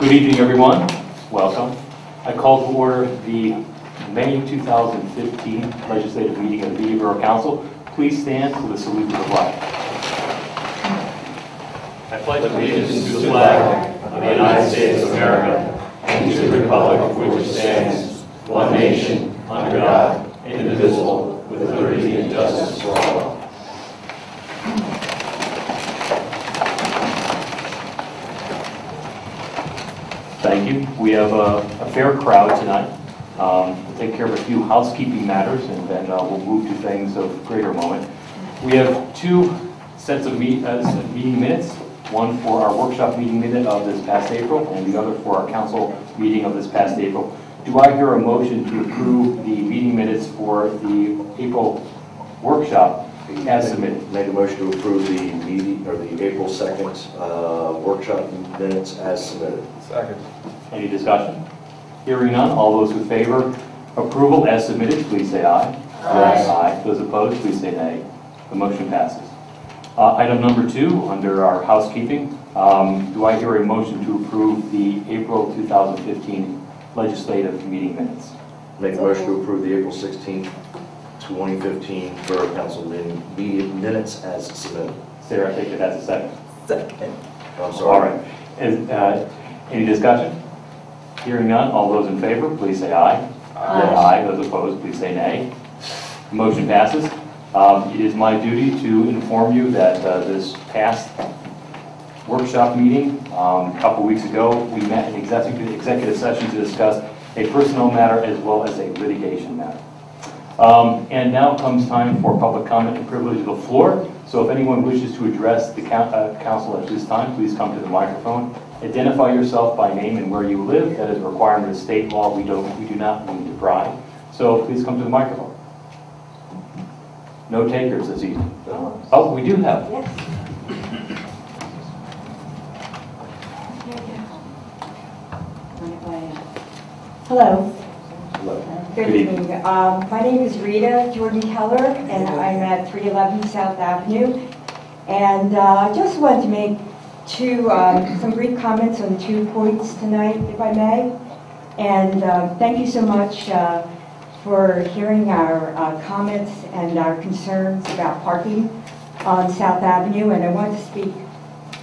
Good evening, everyone. Welcome. I call to order the May 2015 legislative meeting of the Borough Council. Please stand for the salute to the flag. I pledge allegiance to the flag of the United States of America and to the republic for which it stands, one nation, under God, indivisible, with liberty and justice for all. Thank you. We have a fair crowd tonight. We'll take care of a few housekeeping matters, and then we'll move to things of greater moment. We have two sets of meeting minutes, one for our workshop meeting minute of this past April, and the other for our council meeting of this past April. Do I hear a motion to approve the meeting minutes for the April workshop as submitted? Make a motion to approve the meeting, or the April 2nd workshop minutes as submitted. Second. Any discussion? Hearing none, all those in favor approval as submitted, please say aye. Aye. Aye. Those opposed, please say nay. The motion passes. Item number 2, under our housekeeping, do I hear a motion to approve the April 2015 legislative meeting minutes? Make a motion to approve the April 16th, 2015 Borough Council meeting minutes as submitted. Sarah, I take it that's a second. Second. I'm sorry. All right. Any discussion? Hearing none, all those in favor, please say aye. Aye. Aye. Those opposed, please say nay. Motion passes. It is my duty to inform you that this past workshop meeting, a couple weeks ago, we met in executive session to discuss a personnel matter as well as a litigation matter. And now comes time for public comment and privilege of the floor. So if anyone wishes to address the council at this time, please come to the microphone. Identify yourself by name and where you live. That is a requirement of state law. We do not need to pry. So please come to the microphone. No takers this evening. Oh, we do have. Yes. Hello. Hello. Good evening. My name is Rita Jordan Keller, and I'm at 311 South Avenue. And I just wanted to make some brief comments on 2 points tonight, if I may. And thank you so much for hearing our comments and our concerns about parking on South Avenue. And I want to speak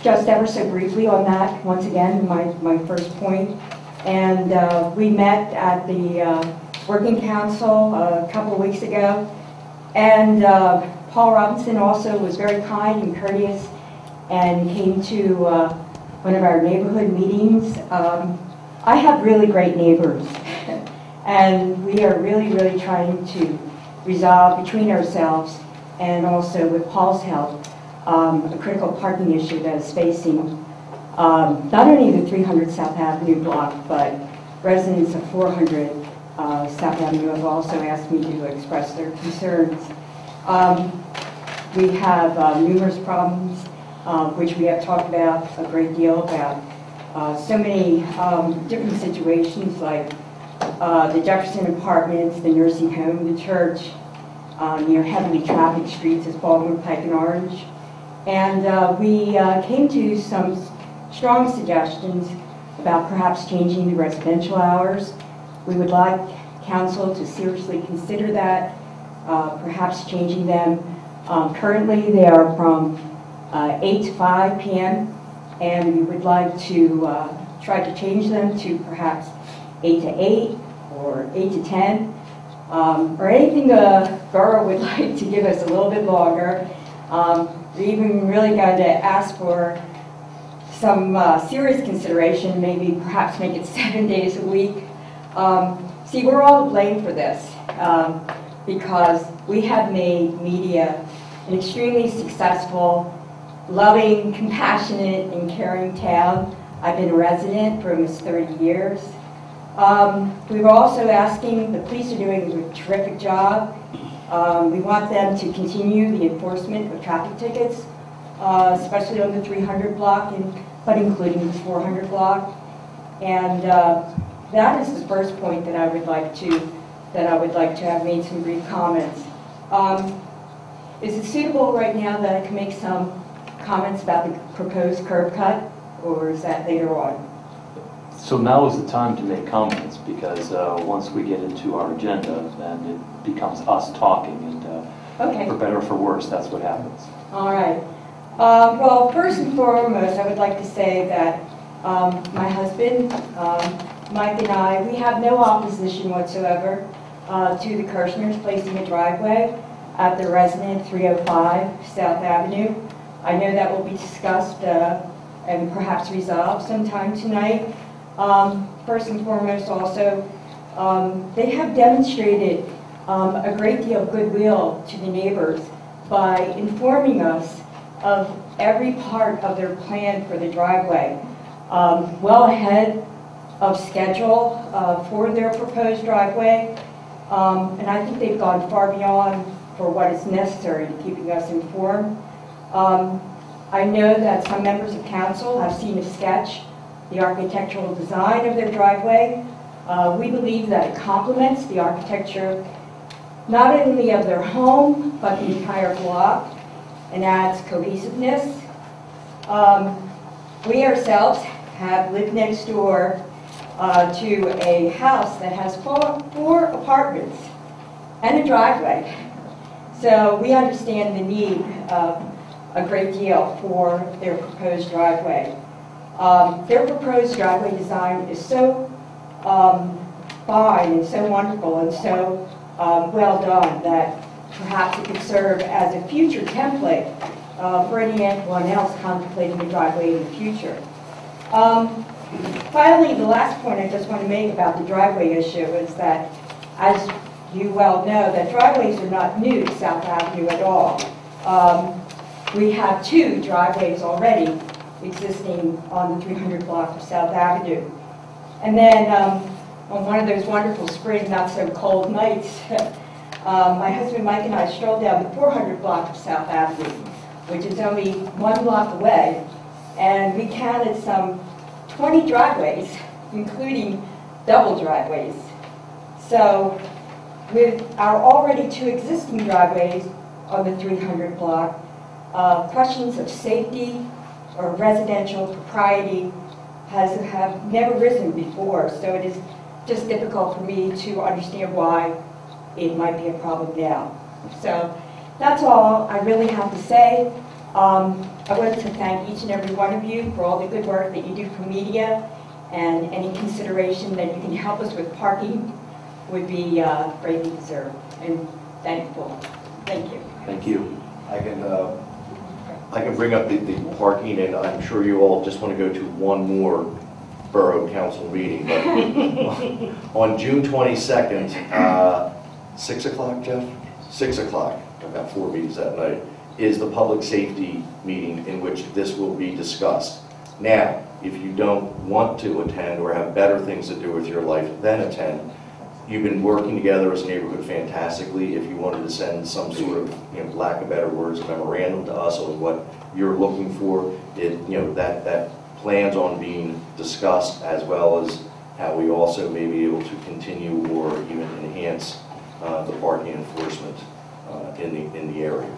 just ever so briefly on that, once again, my first point. And we met at the Working Council a couple of weeks ago. And Paul Robinson also was very kind and courteous and came to one of our neighborhood meetings. I have really great neighbors, and we are really, really trying to resolve between ourselves and also with Paul's help a critical parking issue that is facing not only the 300 South Avenue block, but residents of 400 South Avenue have also asked me to express their concerns. We have numerous problems, which we have talked about a great deal about. So many different situations like the Jefferson Apartments, the nursing home, the church, near heavily trafficked streets as Baldwin, Pike, and Orange. And we came to some strong suggestions about perhaps changing the residential hours. We would like council to seriously consider that, perhaps changing them. Currently they are from 8 to 5 p.m. and we would like to try to change them to perhaps 8 to 8 or 8 to 10 or anything the borough would like to give us a little bit longer. We're even really going to ask for some serious consideration, maybe perhaps make it 7 days a week. See, we're all to blame for this because we have made media an extremely successful, loving, compassionate, and caring town. I've been a resident for almost 30 years. We were also asking, the police are doing a terrific job. We want them to continue the enforcement of traffic tickets, especially on the 300 block, but including the 400 block. And that is the first point that I would like to have made some brief comments. Is it suitable right now that I can make some comments about the proposed curb cut, or is that later on? So now is the time to make comments, because once we get into our agenda, then it becomes us talking, and Okay. for better or for worse, that's what happens. All right. Well, first and foremost, I would like to say that my husband, Mike, and I, we have no opposition whatsoever to the Kirschners placing a driveway at their residence 305 South Avenue. I know that will be discussed and perhaps resolved sometime tonight. First and foremost, also, they have demonstrated a great deal of goodwill to the neighbors by informing us of every part of their plan for the driveway, well ahead of schedule for their proposed driveway. And I think they've gone far beyond for what is necessary to keeping us informed. I know that some members of council have seen a sketch, the architectural design of their driveway. We believe that it complements the architecture not only of their home, but the entire block, and adds cohesiveness. We ourselves have lived next door to a house that has four apartments and a driveway. So we understand the need a great deal for their proposed driveway. Their proposed driveway design is so fine and so wonderful and so well done that perhaps it could serve as a future template for anyone else contemplating a driveway in the future. Finally, the last point I just want to make about the driveway issue is that, as you well know, that driveways are not new to South Avenue at all. We have 2 driveways already existing on the 300 block of South Avenue. And then on one of those wonderful spring, not so cold nights, my husband Mike and I strolled down the 400 block of South Avenue, which is only 1 block away, and we counted some 20 driveways, including double driveways. So with our already 2 existing driveways on the 300 block, questions of safety or residential propriety have never risen before, so it is just difficult for me to understand why it might be a problem now. So that's all I really have to say. I want to thank each and every one of you for all the good work that you do for media, and any consideration that you can help us with parking would be greatly deserved and thankful. Thank you. Thank you. I can bring up the parking, and I'm sure you all just want to go to one more Borough Council meeting. But on June 22nd, 6 o'clock, Jeff? 6 o'clock, I've got 4 meetings that night, is the public safety meeting in which this will be discussed. Now, if you don't want to attend or have better things to do with your life, then attend. You've been working together as a neighborhood fantastically. If you wanted to send some sort of, lack of better words, memorandum to us on what you're looking for, that plans on being discussed, as well as how we also may be able to continue or even enhance the parking enforcement in the area.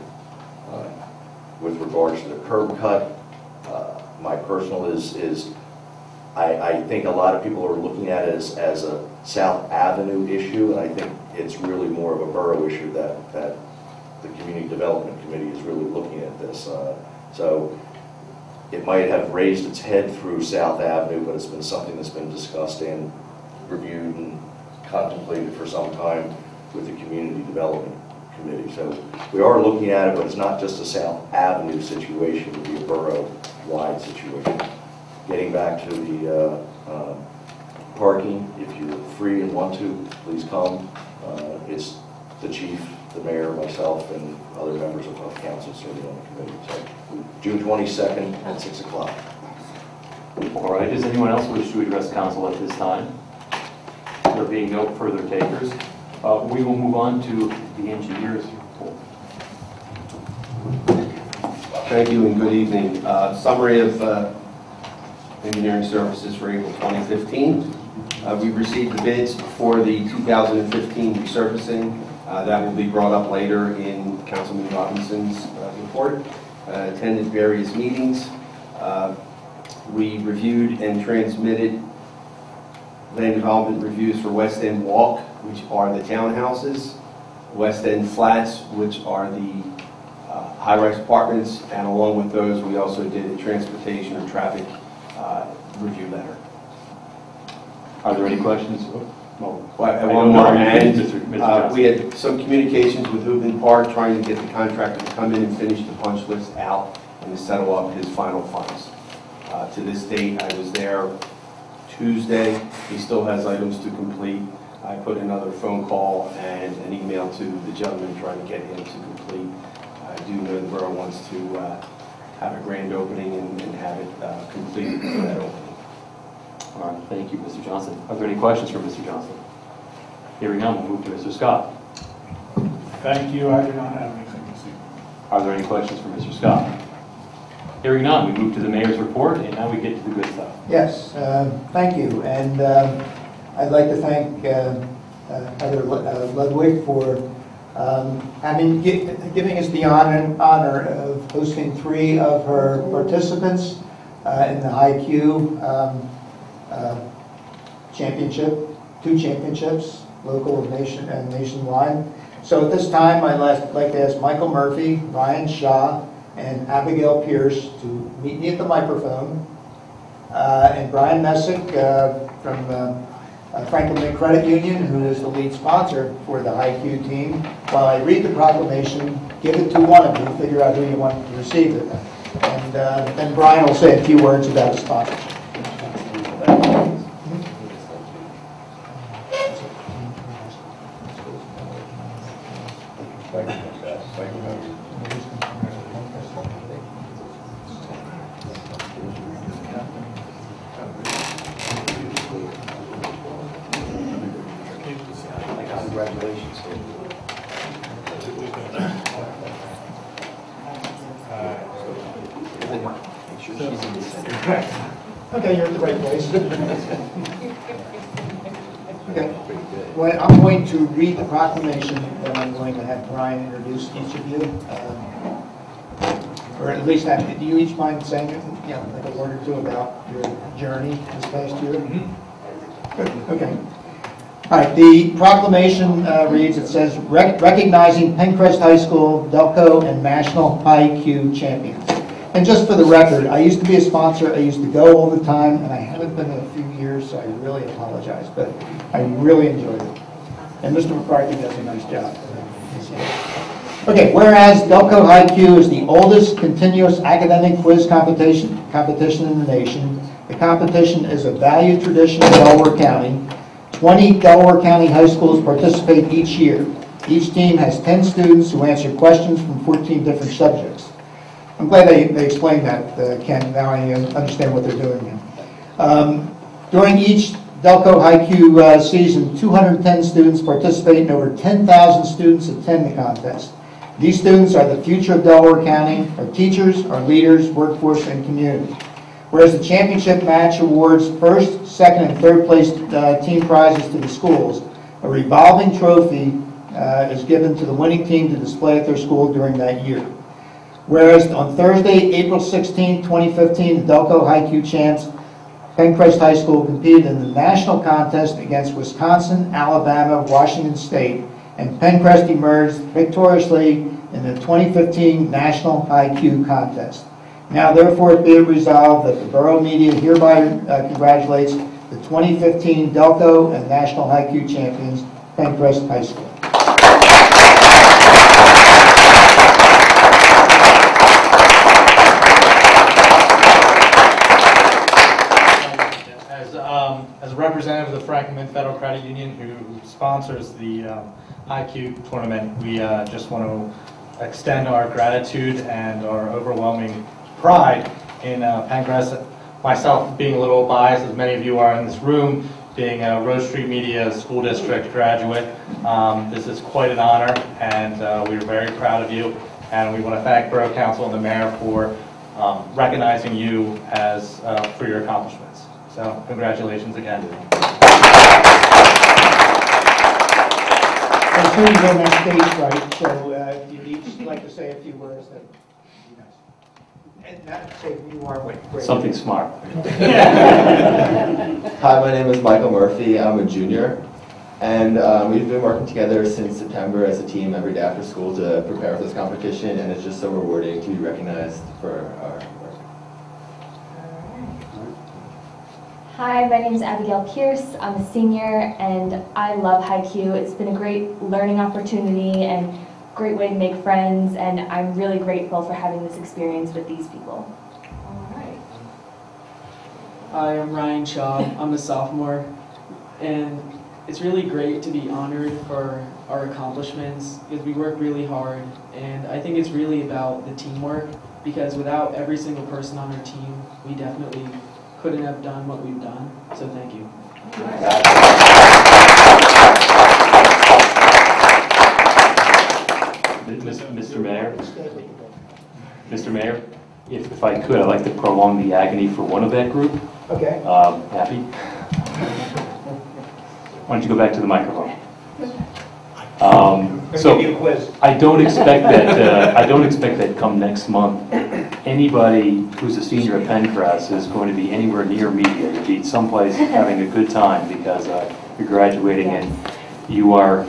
With regards to the curb cut, my personal is I think a lot of people are looking at it as a South Avenue issue, and I think it's really more of a borough issue that the Community Development Committee is really looking at this. So it might have raised its head through South Avenue, but it's been something that's been discussed and reviewed and contemplated for some time with the Community Development Committee. So we are looking at it, but it's not just a South Avenue situation, it would be a borough-wide situation. Getting back to the parking, if you're free and want to, please come. It's the chief, the mayor, myself, and other members of council serving on the committee. So June 22nd at 6 o'clock. All right, does anyone else wish to address council at this time? There being no further takers, we will move on to the engineer's report. Thank you and good evening. Summary of engineering services for April 2015. We've received the bids for the 2015 resurfacing. That will be brought up later in Councilman Robinson's report. Attended various meetings. We reviewed and transmitted land development reviews for West End Walk, which are the townhouses, West End Flats, which are the high-rise apartments, and along with those, we also did a transportation or traffic review letter. Are there any questions? One more, and Mr. we had some communications with Hoopin Park trying to get the contractor to come in and finish the punch list out and to settle up his final funds. To this date, I was there Tuesday. He still has items to complete. I put another phone call and an email to the gentleman trying to get him to complete. I do know the borough wants to have a grand opening and have it completed for that opening. All right, thank you, Mr. Johnson. Are there any questions for Mr. Johnson? Hearing none, we'll move to Mr. Scott. Thank you. I do not have anything to say. Are there any questions for Mr. Scott? Hearing none, we move to the mayor's report, and now we get to the good stuff. Yes, thank you. And I'd like to thank Heather Ludwig for giving us the honor of hosting 3 of her participants in the IQ championship, 2 championships, local and nationwide. So at this time, I'd like to ask Michael Murphy, Ryan Shaw, and Abigail Pierce to meet me at the microphone, and Brian Messick from Franklin Lake Credit Union, who is the lead sponsor for the IQ team. While I read the proclamation, give it to one of you, figure out who you want to receive it. And then Brian will say a few words about his sponsorship. Congratulations. Okay, you're at the right place. Okay. Well, I'm going to read the proclamation, and I'm going to have Brian introduce each of you. Or at least, do you each mind saying like a word or two about your journey this past year? Good. Okay. All right, the proclamation reads, it says, recognizing Pencrest High School, Delco, and National IQ champions. And just for the record, I used to be a sponsor. I used to go all the time, and I haven't been in a few years, so I really apologize, but I really enjoyed it. And Mr. McCarthy does a nice job. Okay, whereas Delco IQ is the oldest continuous academic quiz competition in the nation, the competition is a valued tradition in Delaware County. 20 Delaware County high schools participate each year. Each team has 10 students who answer questions from 14 different subjects. I'm glad they explained that, Ken. Now I understand what they're doing now. During each Delco IQ season, 210 students participate and over 10,000 students attend the contest. These students are the future of Delaware County, our teachers, our leaders, workforce, and community. Whereas the championship match awards first, second, and third place team prizes to the schools, a revolving trophy is given to the winning team to display at their school during that year. Whereas on Thursday, April 16, 2015, the Delco IQ champs, Pencrest High School, competed in the national contest against Wisconsin, Alabama, Washington State, and Pencrest emerged victoriously in the 2015 National IQ contest. Now, therefore, be it resolved that the Borough Media hereby congratulates the 2015 Delco and National IQ champions, Pencrest High School. As a representative of the Franklin Federal Credit Union, who sponsors the IQ tournament, we just want to extend our gratitude and our overwhelming pride in Pencrest. Myself being a little biased, as many of you are in this room, being a Rose Street Media School District graduate, this is quite an honor, and we're very proud of you. And we want to thank Borough Council and the Mayor for recognizing you as for your accomplishments. So, congratulations again. As soon as you're on that stage, right, so if you'd each like to say a few words, that would be nice. And that, so you are what? grade? Something smart. Hi, my name is Michael Murphy. I'm a junior, and we've been working together since September as a team every day after school to prepare for this competition, and it's just so rewarding to be recognized for our work. Hi, my name is Abigail Pierce. I'm a senior, and I love Haiku. It's been a great learning opportunity and great way to make friends, and I'm really grateful for having this experience with these people. Hi, I'm Ryan Shaw. I'm a sophomore, and it's really great to be honored for our accomplishments because we work really hard, and I think it's really about the teamwork because without every single person on our team, we definitely couldn't have done what we've done, so thank you. Mr. Mayor? Mr. Mayor, if I could, I'd like to prolong the agony for one of that group. Okay. Happy? Why don't you go back to the microphone? So I don't expect that come next month, anybody who's a senior at Pencrest is going to be anywhere near media. You'll be someplace having a good time because you're graduating and you are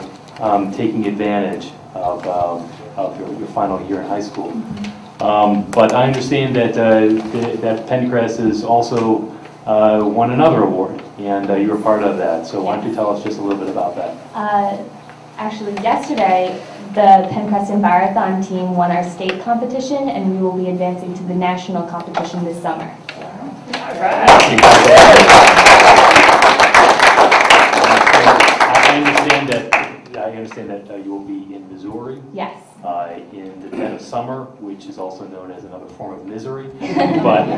taking advantage of your final year in high school. But I understand that that Pencrest has also won another award, and you were part of that. So why don't you tell us just a little bit about that? Actually, yesterday, the Pencrest Marathon team won our state competition, and we will be advancing to the national competition this summer. I understand that you will be in Missouri. Yes. In the dead of summer, which is also known as another form of misery, but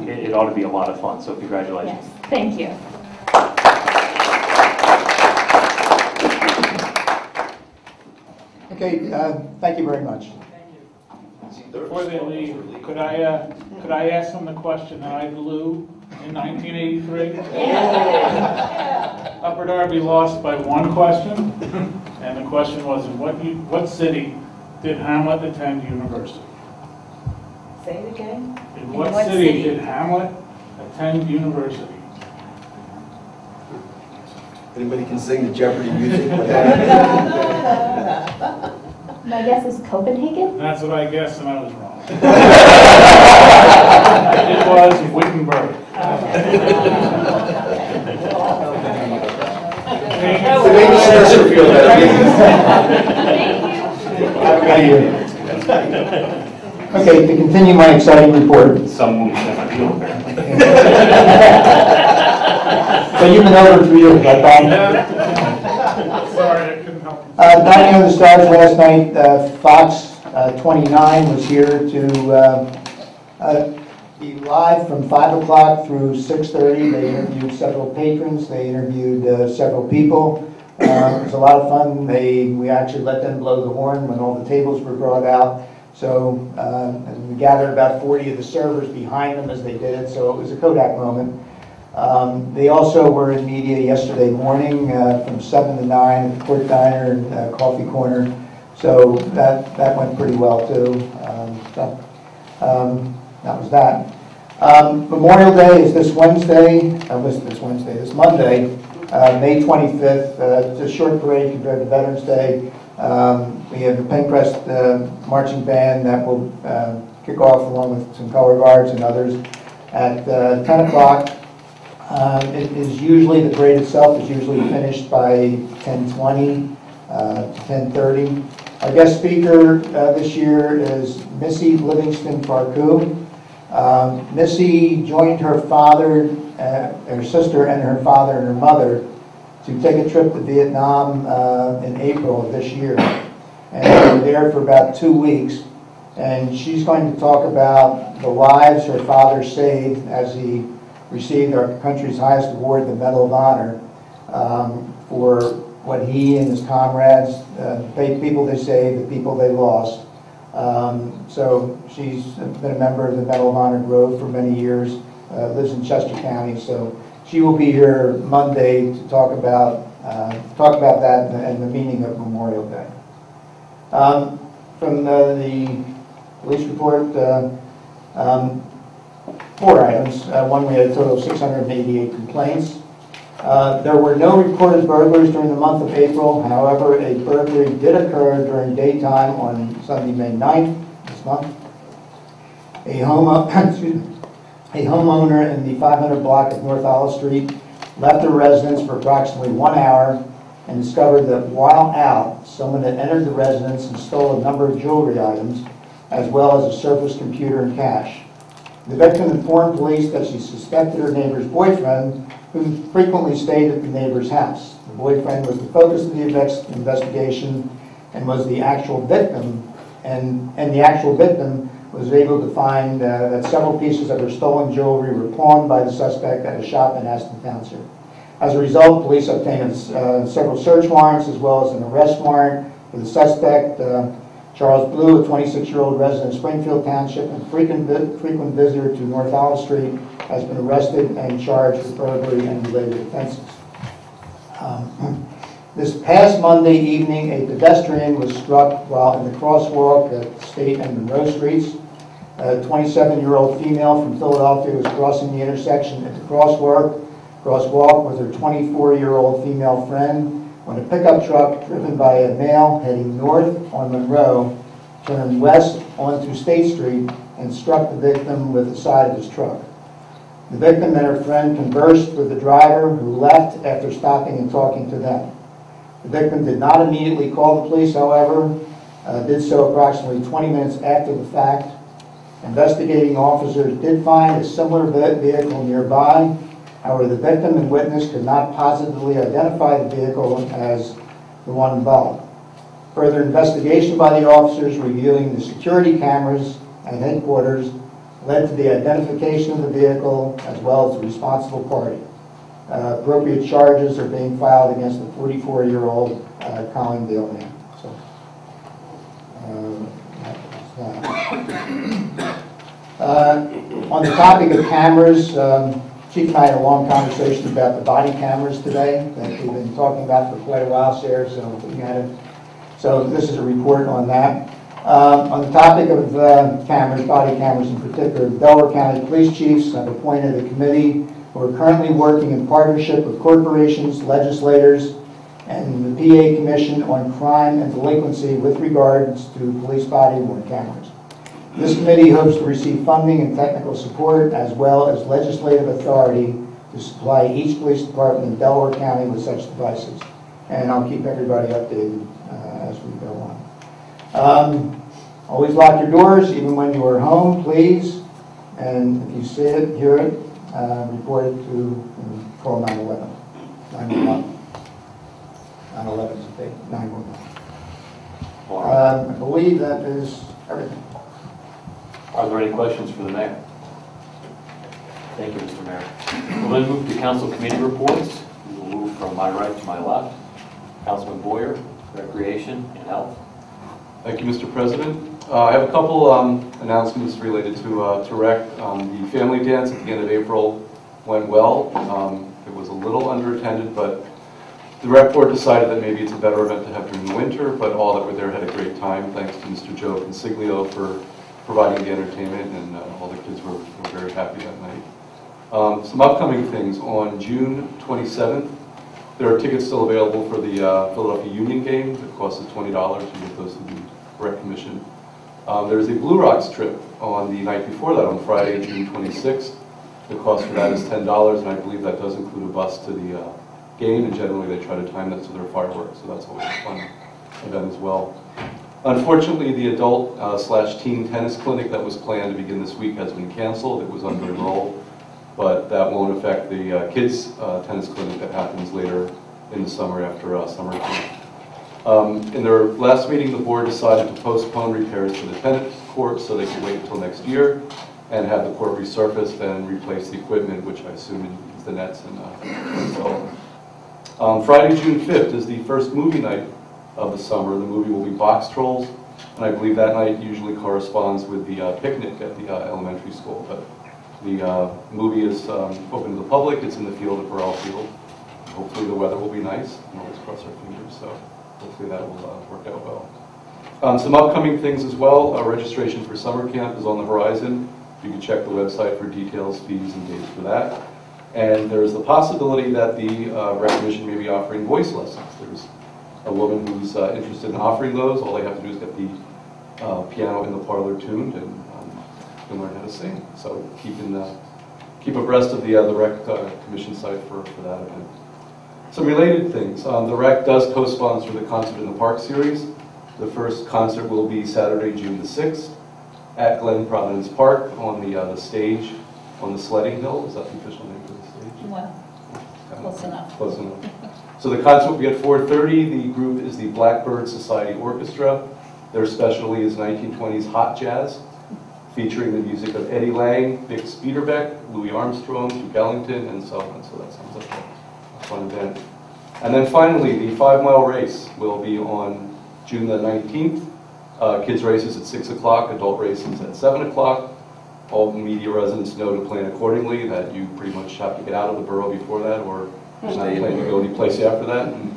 it ought to be a lot of fun. So congratulations. Yes. Thank you. Okay, thank you very much. Before they leave, could I ask them the question that I blew in 1983? Upper Darby lost by one question, and the question was, in what city did Hamlet attend university? Say it again. In what city did Hamlet attend university? Anybody can sing the Jeopardy music? My guess is Copenhagen? That's what I guessed, and I was wrong. It was Wittenberg. So maybe Spencer feel better. Okay, to continue my exciting report. Some moves that might feel better. So you've been over 2 years, right, Bob? Sorry, I couldn't help you. Dining on the Stars last night, Fox 29 was here to be live from 5 o'clock through 6:30. They interviewed several patrons. They interviewed several people. It was a lot of fun. We actually let them blow the horn when all the tables were brought out. So and we gathered about 40 of the servers behind them as they did it. So it was a Kodak moment. They also were in media yesterday morning from 7 to 9 at the Court Diner and Coffee Corner. So that went pretty well too. That was that. Memorial Day is this Wednesday. This Monday, May 25th. It's a short parade compared to Veterans Day. We have the Pencrest marching band that will kick off along with some color guards and others at 10 o'clock. It is usually, the parade itself is usually finished by 10:20 to 10:30. Our guest speaker this year is Missy Livingston Parku. Missy joined her father, her sister and her father and her mother to take a trip to Vietnam in April of this year. And they were there for about 2 weeks. And she's going to talk about the lives her father saved as he received our country's highest award, the Medal of Honor, for what he and his comrades, the people they saved, the people they lost. So she's been a member of the Medal of Honor Grove for many years, lives in Chester County. So she will be here Monday to talk about that and the meaning of Memorial Day. From the police report, 4 items. One, we had a total of 688 complaints. There were no reported burglaries during the month of April. However, a burglary did occur during daytime on Sunday, May 9th, this month. A homeowner in the 500 block of North Olive Street left their residence for approximately 1 hour and discovered that while out, someone had entered the residence and stole a number of jewelry items, as well as a surface computer and cash. The victim informed police that she suspected her neighbor's boyfriend, who frequently stayed at the neighbor's house. The boyfriend was the focus of the investigation and was the actual victim, and the actual victim was able to find that several pieces of her stolen jewelry were pawned by the suspect at a shop in Aston Township. As a result, police obtained several search warrants as well as an arrest warrant for the suspect. Charles Blue, a 26-year-old resident of Springfield Township and frequent visitor to North Olive Street, has been arrested and charged with burglary and related offenses. This past Monday evening, a pedestrian was struck while in the crosswalk at State and Monroe Streets. A 27-year-old female from Philadelphia was crossing the intersection at the crosswalk with her 24-year-old female friend when a pickup truck driven by a male heading north on Monroe turned west onto State Street and struck the victim with the side of his truck. The victim and her friend conversed with the driver, who left after stopping and talking to them. The victim did not immediately call the police, however, did so approximately 20 minutes after the fact. Investigating officers did find a similar vehicle nearby. However, the victim and witness could not positively identify the vehicle as the one involved. Further investigation by the officers reviewing the security cameras at headquarters led to the identification of the vehicle as well as the responsible party. Appropriate charges are being filed against the 44-year-old Collingdale man. So, on the topic of cameras, Chief and I had a long conversation about the body cameras today that we've been talking about for quite a while, Sarah, so looking at it. So this is a report on that. On the topic of cameras, body cameras in particular, the Delaware County Police Chiefs have appointed a committee who are currently working in partnership with corporations, legislators, and the PA Commission on Crime and Delinquency with regards to police body-worn cameras. This committee hopes to receive funding and technical support as well as legislative authority to supply each police department in Delaware County with such devices. And I'll keep everybody updated as we go on. Always lock your doors, even when you are home, please. And if you see it, hear it, report it to call 911. 911. 911 is a big 911. I believe that is everything. Are there any questions for the mayor? Thank you, Mr. Mayor. We'll then move to council committee reports. We will move from my right to my left. Councilman Boyer, Recreation and Health. Thank you, Mr. President. I have a couple announcements related to rec. The family dance at the end of April went well. It was a little underattended, but the rec board decided that maybe it's a better event to have during the winter, but all that were there had a great time. Thanks to Mr. Joe Consiglio for providing the entertainment, and all the kids were very happy that night. Some upcoming things. On June 27th, there are tickets still available for the Philadelphia Union game. It costs us $20. You get those to the rec commission. There's a Blue Rocks trip on the night before that, on Friday, June 26th. The cost for that is $10, and I believe that does include a bus to the game, and generally they try to time that to their fireworks, so that's always a fun event as well. Unfortunately, the adult/teen tennis clinic that was planned to begin this week has been canceled. It was under enrolled, but that won't affect the kids' tennis clinic that happens later in the summer after summer camp. In their last meeting, the board decided to postpone repairs to the tennis court so they could wait until next year and have the court resurfaced and replace the equipment, which I assume is the nets and so. Friday, June 5th is the first movie night of the summer. The movie will be Box Trolls, and I believe that night usually corresponds with the picnic at the elementary school. But the movie is open to the public. It's in the field at Borough Field. Hopefully the weather will be nice. And always cross our fingers, so hopefully that will work out well. Some upcoming things as well. Registration for summer camp is on the horizon. You can check the website for details, fees, and dates for that. And there's the possibility that the Rec Commission may be offering voice lessons. There's a woman who's interested in offering those. All they have to do is get the piano in the parlor tuned, and can learn how to sing. So keep abreast of the Rec Commission site for that event. Some related things. The Rec does co-sponsor the Concert in the Park series. The first concert will be Saturday, June the 6th at Glen Providence Park on the stage on the sledding hill. Is that the official name for the stage? Well, close enough. Close enough. So the concert will be at 4:30. The group is the Blackbird Society Orchestra. Their specialty is 1920s hot jazz, featuring the music of Eddie Lang, Vic Speederbeck, Louis Armstrong, Duke Ellington, and so on. So that sounds like a fun event. And then finally, the 5-mile race will be on June the 19th. Kids races at 6 o'clock, adult races at 7 o'clock. All media residents know to plan accordingly, that you pretty much have to get out of the borough before that, or not plan to go any place after that. And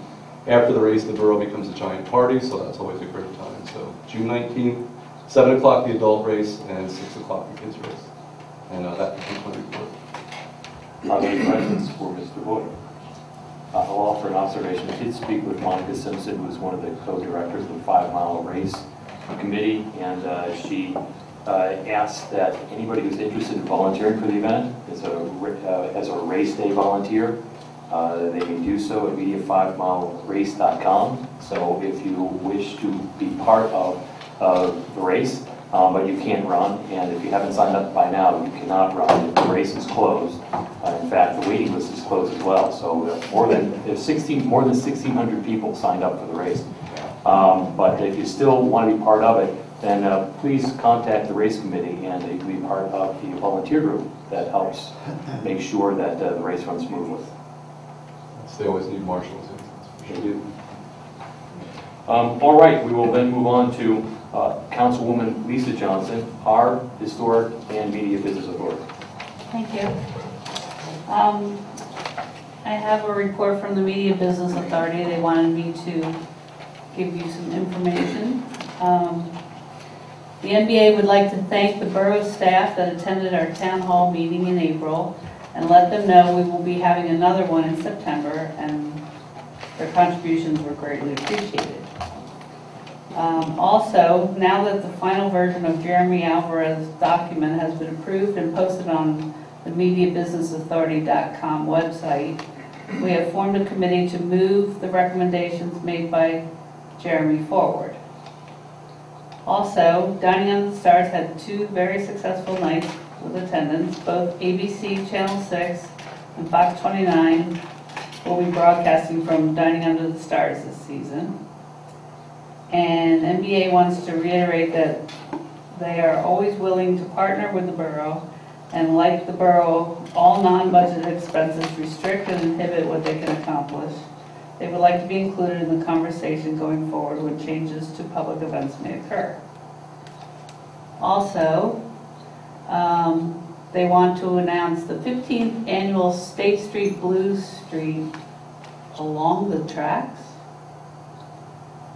after the race, the borough becomes a giant party, so that's always a great time. So June 19th, 7 o'clock the adult race, and 6 o'clock the kids race. And that concludes my report. Are there any questions for Mr. Boyd? I'll offer an observation. I did speak with Monica Simpson, who is one of the co-directors of the 5-mile race committee, and she asked that anybody who's interested in volunteering for the event as a race day volunteer, they can do so at media5milerace.com. So if you wish to be part of the race, but you can't run, and if you haven't signed up by now, you cannot run. The race is closed. In fact, the waiting list is closed as well. So more than 1,600 people signed up for the race. But if you still want to be part of it, then please contact the race committee, and you can be part of the volunteer group that helps make sure that the race runs smoothly. They always need marshals. They do. All right, we will then move on to Councilwoman Lisa Johnson, our Historic and Media Business Authority. Thank you. I have a report from the Media Business Authority. They wanted me to give you some information. The NBA would like to thank the borough staff that attended our town hall meeting in April and let them know we will be having another one in September, and their contributions were greatly appreciated. Also, now that the final version of Jeremy Alvarez's document has been approved and posted on the MediaBusinessAuthority.com website, we have formed a committee to move the recommendations made by Jeremy forward. Also, Dining on the Stars had 2 very successful nights with attendance. Both ABC Channel 6 and Fox 29 will be broadcasting from Dining Under the Stars this season. And NBA wants to reiterate that they are always willing to partner with the borough, and like the borough, all non-budget expenses restrict and inhibit what they can accomplish. They would like to be included in the conversation going forward when changes to public events may occur. Also, they want to announce the 15th annual State Street Blues Street along the tracks.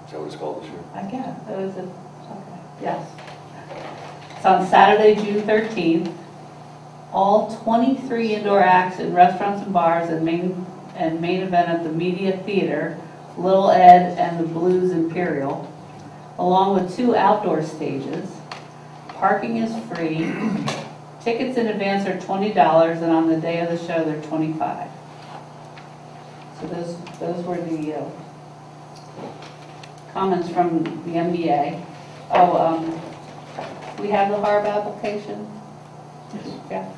Is that what it's called this year? I guess. That was it. Okay. Yes. It's on Saturday, June 13th. All 23 indoor acts in restaurants and bars and main event at the Media Theater, Little Ed and the Blues Imperial, along with 2 outdoor stages. Parking is free. Tickets in advance are $20, and on the day of the show they're $25. So those were the comments from the MBA. We have the HARB application. Yeah.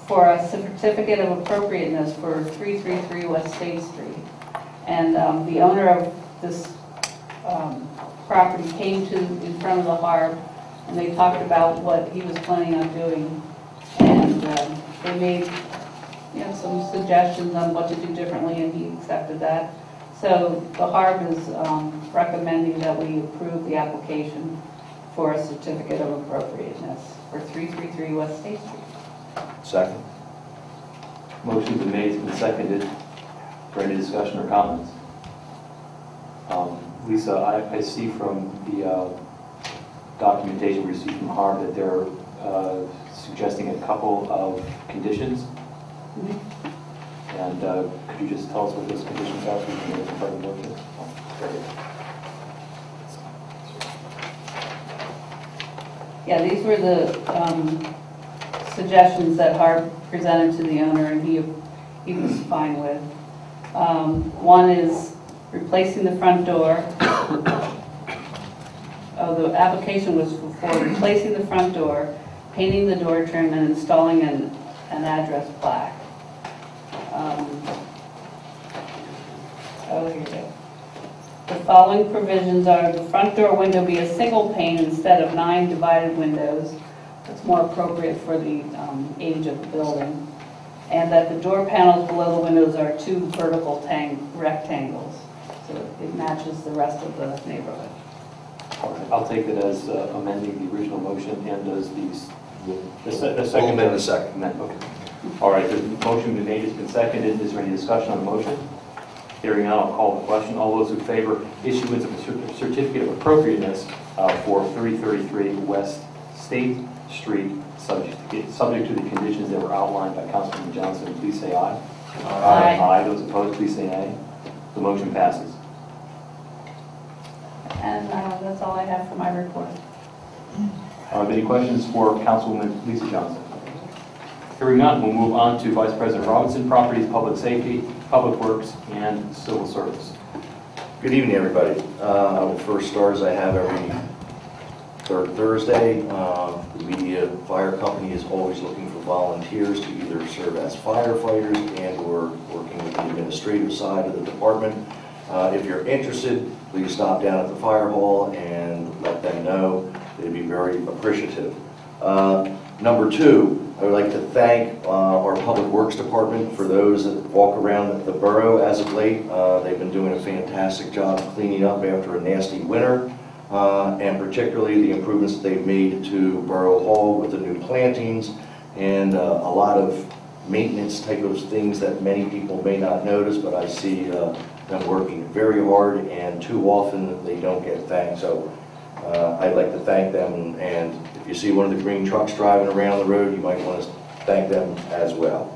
For a certificate of appropriateness for 333 West State Street. And the owner of this property came in front of the HARB, and they talked about what he was planning on doing. And they made some suggestions on what to do differently, and he accepted that. So the HARB is recommending that we approve the application for a certificate of appropriateness for 333 West State Street. Second. Motion's been made and seconded. For any discussion or comments? Lisa, I see from the documentation we received from HARB that they're suggesting a couple of conditions. And could you just tell us what those conditions are? So we can make it part of the motion? Yeah, these were the suggestions that Harp presented to the owner, and he was fine with. One is replacing the front door. Oh, the application was for replacing the front door, painting the door trim, and installing an address plaque. Oh, here you go. The following provisions are: the front door window be a single pane instead of 9 divided windows. That's more appropriate for the age of the building. And that the door panels below the windows are 2 vertical rectangles, so it matches the rest of the neighborhood. All right, I'll take it as amending the original motion and as the second. We'll amend the second. Okay. All right, the motion been made, it's been seconded. Is there any discussion on the motion? Hearing none, I'll call the question. All those in favor, issuance of a certificate of appropriateness for 333 West State Street, subject to the conditions that were outlined by Councilman Johnson, please say aye. Aye. Aye. Those opposed, please say nay. The motion passes. And that's all I have for my report. Any questions for Councilwoman Lisa Johnson? Hearing none, we'll move on to Vice President Robinson, Properties, Public Safety, Public Works, and Civil Service. Good evening, everybody. I will first start, as I have every third Thursday. The media fire company is always looking for volunteers to either serve as firefighters and or working with the administrative side of the department. If you're interested, please stop down at the fire hall and let them know. They'd be very appreciative. Number 2, I would like to thank our Public Works Department for those that walk around the borough as of late. They've been doing a fantastic job cleaning up after a nasty winter, and particularly the improvements that they've made to Borough Hall with the new plantings and a lot of maintenance type of things that many people may not notice, but I see them working very hard, and too often they don't get thanked. So I'd like to thank them, and if you see one of the green trucks driving around the road, you might want to thank them as well.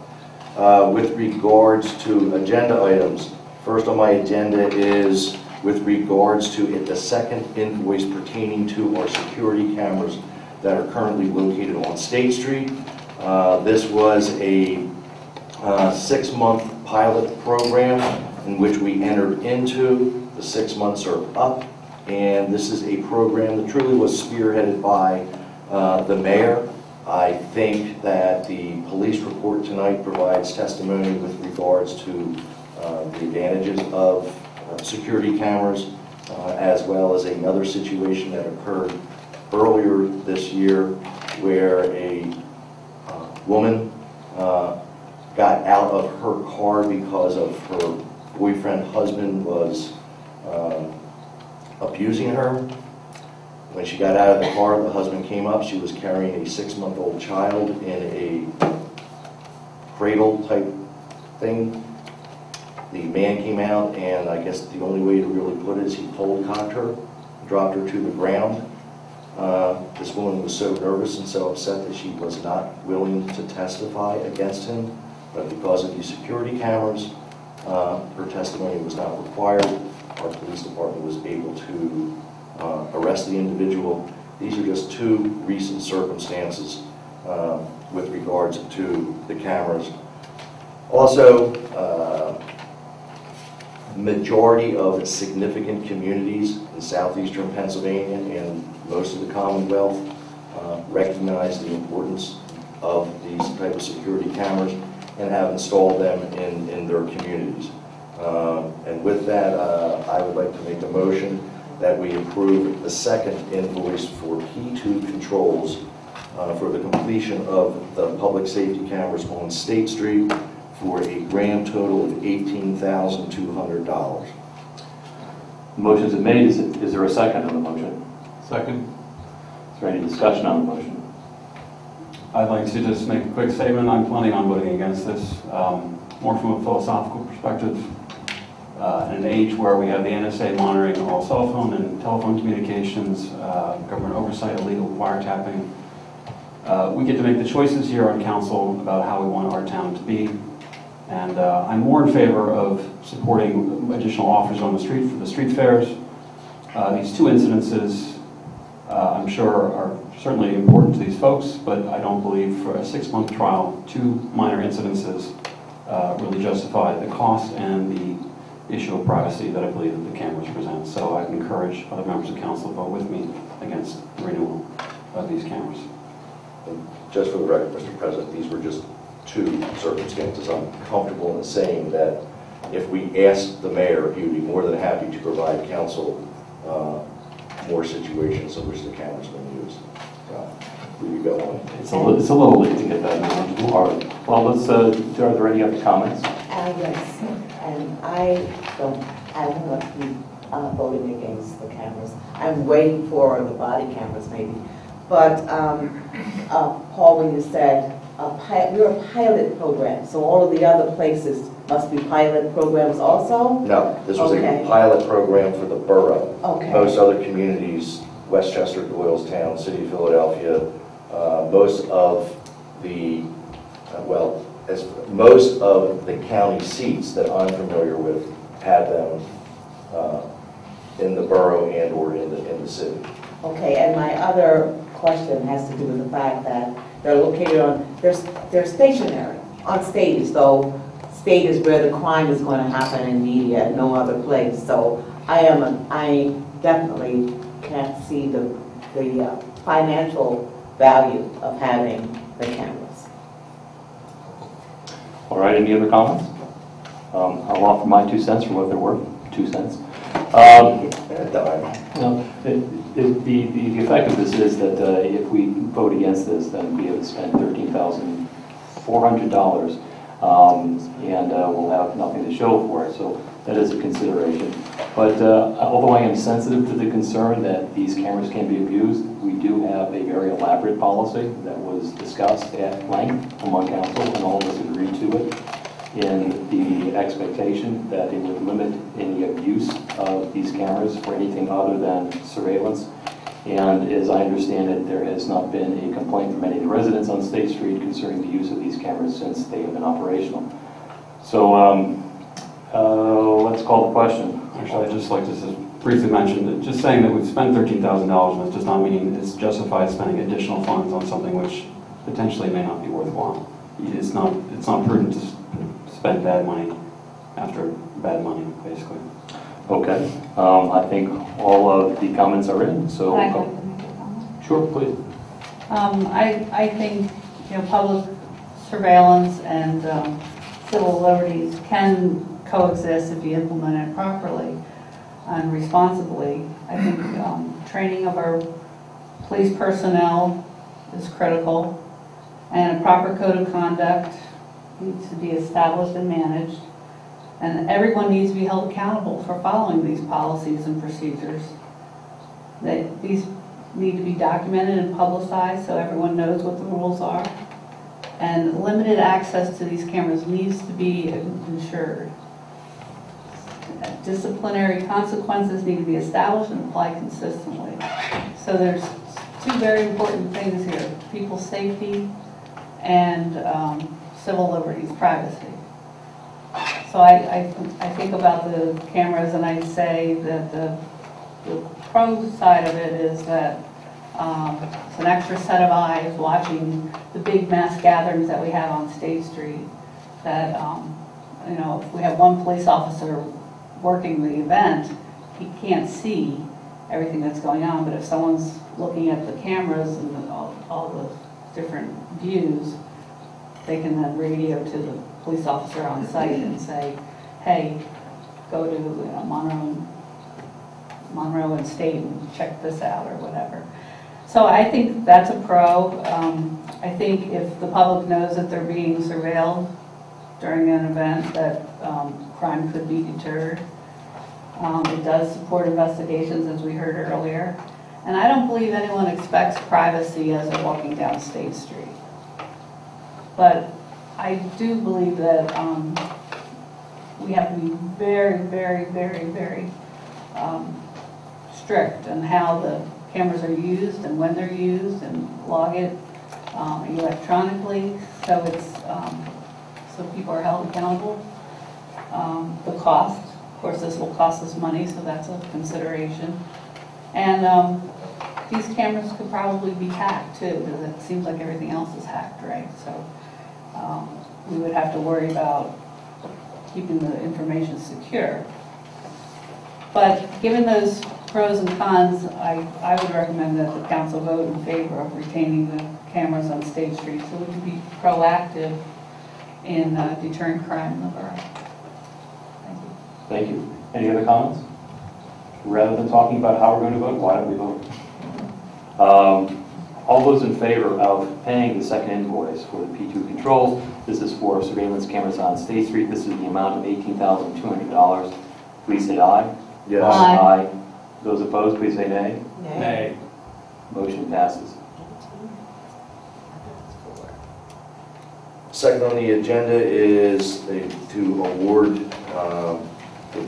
With regards to agenda items, first on my agenda is with regards to the second invoice pertaining to our security cameras that are currently located on State Street. This was a 6-month pilot program in which we entered into. The 6 months are up, and this is a program that truly was spearheaded by the mayor. I think that the police report tonight provides testimony with regards to the advantages of security cameras, as well as another situation that occurred earlier this year where a woman got out of her car because of her boyfriend, husband was abusing her. When she got out of the car, the husband came up. She was carrying a 6-month-old child in a cradle type thing. The man came out, and I guess the only way to really put it is he cold-cocked her, dropped her to the ground. This woman was so nervous and so upset that she was not willing to testify against him, but because of these security cameras, her testimony was not required. Our police department was able to arrest the individual. These are just 2 recent circumstances with regards to the cameras. Also, majority of significant communities in southeastern Pennsylvania and most of the Commonwealth recognize the importance of these type of security cameras and have installed them in their communities. And with that, I would like to make a motion that we approve the second invoice for P2 controls for the completion of the public safety cameras on State Street for a grand total of $18,200. Motion's been made. Is there a second on the motion? Second. Is there any discussion on the motion? I'd like to just make a quick statement. I'm planning on voting against this, more from a philosophical perspective. In an age where we have the NSA monitoring all cell phone and telephone communications, government oversight, illegal wiretapping, We get to make the choices here on council about how we want our town to be. And I'm more in favor of supporting additional offers on the street for the street fairs. These two incidences, I'm sure, are certainly important to these folks, but I don't believe for a 6-month trial, 2 minor incidences really justify the cost and the issue of privacy that I believe that the cameras present. So I encourage other members of council to vote with me against the renewal of these cameras. Just for the record, Mr. President, these were just 2 circumstances. I'm comfortable in saying that if we asked the mayor, he would be more than happy to provide council more situations in which the camera's been used. We would go on. It's a little late to get that knowledgeable. All right. Well, let's. Are there any other comments? Yes, and I'm not voting against the cameras. I'm waiting for the body cameras maybe. But Paul, when you said we're a pilot program, so all of the other places must be pilot programs also? No, this was Okay. a pilot program for the borough. Okay. Most other communities, Westchester, Doylestown, City of Philadelphia, most of the, most of the county seats that I'm familiar with had them in the borough and or in the city. Okay, and my other question has to do with the fact that they're located on, they're stationary on stages, though state is where the crime is going to happen in media, no other place. So I definitely can't see the financial value of having the cameras. All right, any other comments? I'll offer my 2 cents for what they're worth, 2 cents. The effect of this is that if we vote against this, then we have spent $13,400, and we'll have nothing to show for it. So that is a consideration. But although I am sensitive to the concern that these cameras can be abused, we do have a very elaborate policy that was discussed at length among council, and all of us agreed to it, in the expectation that it would limit any abuse of these cameras for anything other than surveillance. And as I understand it, there has not been a complaint from any of the residents on State Street concerning the use of these cameras since they have been operational. So let's call the question. Actually, I'd just like to briefly mention that just saying that we've spent $13,000 does not mean it's justified spending additional funds on something which potentially may not be worthwhile. It's not prudent to spend bad money after bad money, basically. Okay. I think all of the comments are in. So I'd like to make a comment. Sure, please. I think public surveillance and civil liberties can coexist if you implement it properly and responsibly. I think training of our police personnel is critical, and a proper code of conduct needs to be established and managed, and everyone needs to be held accountable for following these policies and procedures. These need to be documented and publicized so everyone knows what the rules are, and limited access to these cameras needs to be ensured. Disciplinary consequences need to be established and applied consistently. So there's 2 very important things here: people's safety and civil liberties, privacy. So I think about the cameras, and I say that the pro side of it is that it's an extra set of eyes watching the big mass gatherings that we have on State Street. That if we have one police officer working the event, he can't see everything that's going on. But if someone's looking at the cameras and all the different views, they can then radio to the police officer on site and say, hey, go to Monroe and State and check this out or whatever. So I think that's a pro. I think if the public knows that they're being surveilled during an event, that crime could be deterred. It does support investigations, as we heard earlier. And I don't believe anyone expects privacy as they're walking down State Street. But I do believe that we have to be very, very, very, very strict on how the cameras are used and when they're used, and log it electronically, so it's, so people are held accountable. The cost, of course, this will cost us money, so that's a consideration. And these cameras could probably be hacked too, because it seems like everything else is hacked, right? So we would have to worry about keeping the information secure. But given those pros and cons, I would recommend that the council vote in favor of retaining the cameras on State Street so we can be proactive in deterring crime in the borough. Thank you. Thank you. Any other comments? Rather than talking about how we're going to vote, why don't we vote? All those in favor of paying the second invoice for the P2 controls, this is for surveillance cameras on State Street. This is the amount of $18,200. Please say aye. Yes. Aye. Those opposed, please say nay. Nay. Motion passes. Second on the agenda is to award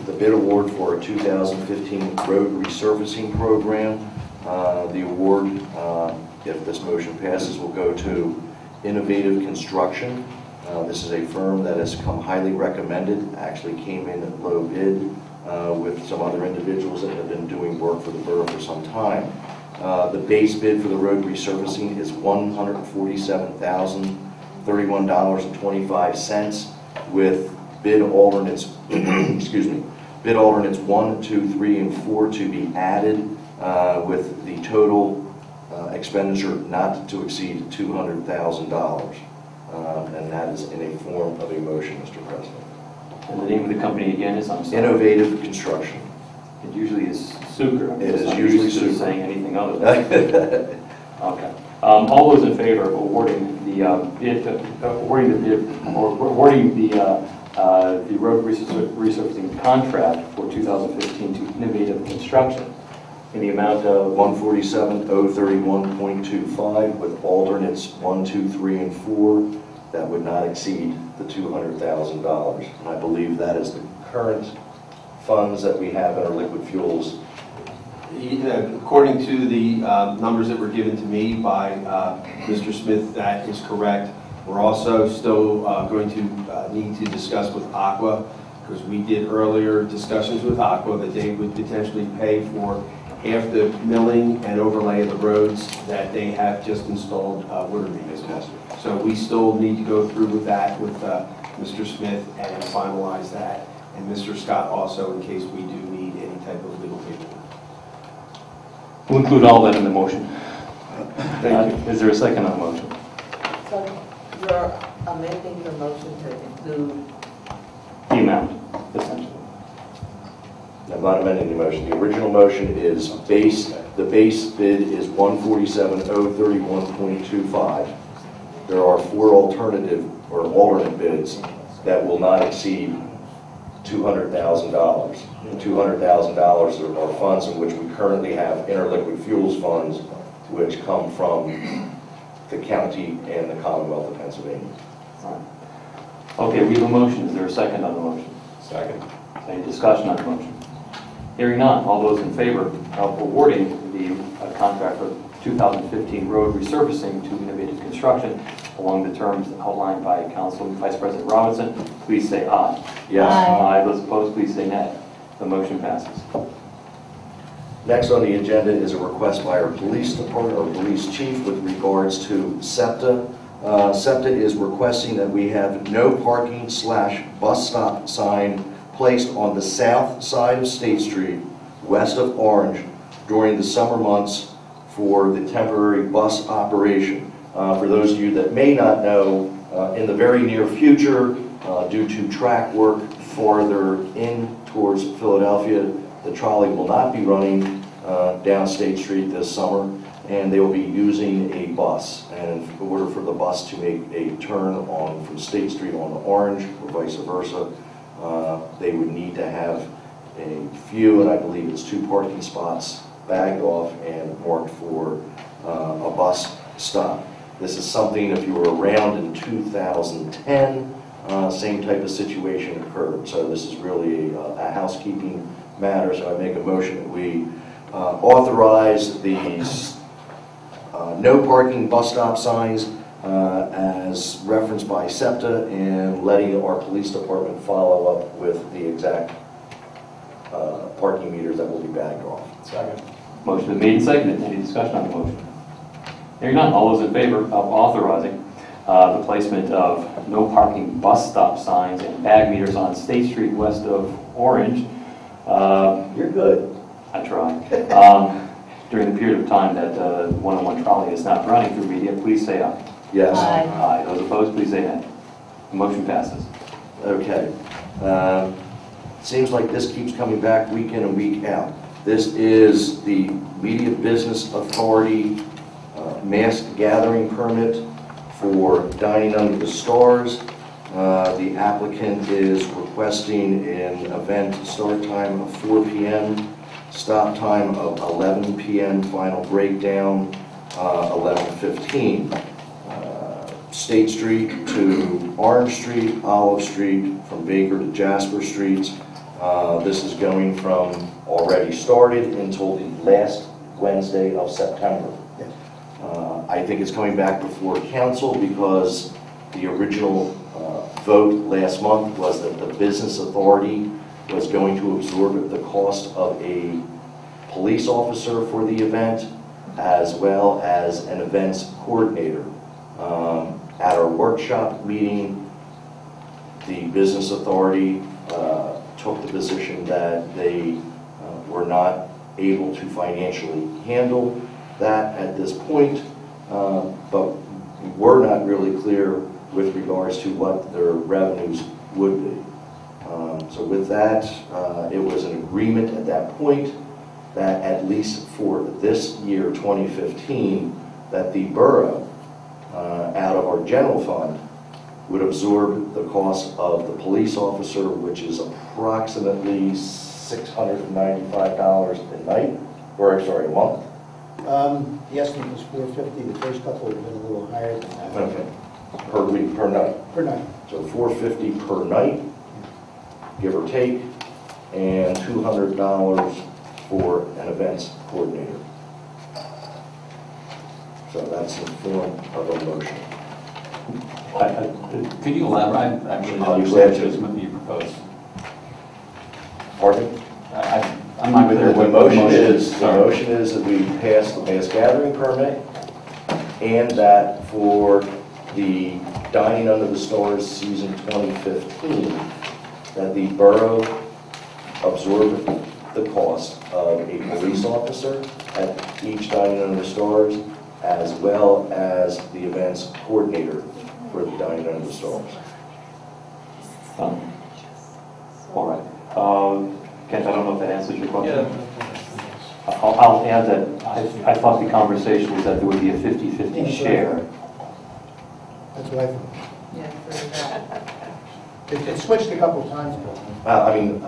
the bid award for a 2015 road resurfacing program. The award, if this motion passes, will go to Innovative Construction. This is a firm that has come highly recommended, actually came in at low bid with some other individuals that have been doing work for the borough for some time. The base bid for the road resurfacing is $147,031.25 with bid alternates, excuse me, bid alternates 1, 2, 3, and 4 to be added with the total expenditure not to exceed $200,000. And that is in a form of a motion, Mr. President. And the name of the company again is, I'm sorry. Innovative Construction. It usually is Sucre. It is usually Sucre. Sucre. Saying anything other than okay. All those in favor of awarding the bid, awarding the road resurfacing contract for 2015 to Innovative Construction in the amount of $147,031.25 with alternates 1, 2, 3, and 4 that would not exceed the $200,000. And I believe that is the current funds that we have in our liquid fuels. According to the numbers that were given to me by Mr. Smith, that is correct. We're also still going to need to discuss with Aqua, because we did earlier discussions with Aqua that they would potentially pay for half the milling and overlay of the roads that they have just installed water meters. So we still need to go through with that with Mr. Smith and finalize that. And Mr. Scott also, in case we do need any type of legal paperwork. We'll include all that in the motion. Thank you. Is there a second on the motion? So you're amending your motion to include? The amount, essentially. I'm not amending the motion. The original motion is the base bid is $147,031.25. There are 4 alternative or alternate bids that will not exceed $200,000. And $200,000 are funds in which we currently have interliquid fuels funds, which come from the county and the Commonwealth of Pennsylvania. Okay, we have a motion. Is there a second on the motion? Second. Any discussion on the motion? Hearing none. All those in favor of awarding the contract for 2015 road resurfacing to Innovative Construction along the terms outlined by Council Vice President Robinson, please say aye. Yes. Aye. Those opposed, please say nay. The motion passes. Next on the agenda is a request by our police department, or police chief, with regards to SEPTA. SEPTA is requesting that we have no parking / bus stop sign placed on the south side of State Street, west of Orange, during the summer months for the temporary bus operation. For those of you that may not know, in the very near future, due to track work farther in towards Philadelphia, the trolley will not be running down State Street this summer, and they will be using a bus. And in order for the bus to make a turn on from State Street on to Orange, or vice versa, they would need to have a few, and I believe it's 2 parking spots bagged off and marked for a bus stop. This is something, if you were around in 2010, same type of situation occurred. So this is really a housekeeping matter. So I make a motion that we authorize the No parking bus stop signs as referenced by SEPTA, and letting our police department follow up with the exact parking meters that will be bagged off. Second. Motion been made and seconded. Any discussion on the motion? Hearing none, all those in favor of authorizing the placement of no parking bus stop signs and bag meters on State Street west of Orange. You're good. I try. During the period of time that 101 trolley is not running through media, please say aye. Yes. Aye. Those opposed, please say nay. The motion passes. Okay. Seems like this keeps coming back week in and week out. This is the Media Business Authority mass gathering permit for Dining Under the Stars. The applicant is requesting an event start time of 4 p.m., stop time of 11 p.m., final breakdown 11:15. State Street to Orange Street, Olive Street, from Baker to Jasper Streets. This is going from already started until the last Wednesday of September. I think it's coming back before council because the original vote last month was that the business authority was going to absorb the cost of a police officer for the event, as well as an events coordinator. At our workshop meeting, the business authority took the position that they were not able to financially handle that at this point, but we're not really clear with regards to what their revenues would be. So with that, it was an agreement at that point that at least for this year, 2015, that the borough, out of our general fund, would absorb the cost of the police officer, which is approximately $695 a night, or sorry, a month. The estimate was 450. The first couple have been a little higher than that. Okay. Per week, per night. Per night. So $450 per night, give or take, and $200 for an events coordinator. So that's in form of a motion. Could you elaborate? I actually I'll don't be glad understand to. what you propose. Pardon? I'm not clear The what motion is Sorry. that we pass the mass gathering permit, and that for the Dining Under the Stars season 2015, that the borough absorb the cost of a police officer at each Dining Under the Stars, as well as the events coordinator for the Dining Under the Stars. All right. Kent, I don't know if that answers your question. I'll add that I thought the conversation was that there would be a 50-50 share. That's what I thought. It switched a couple of times, Bill. I mean,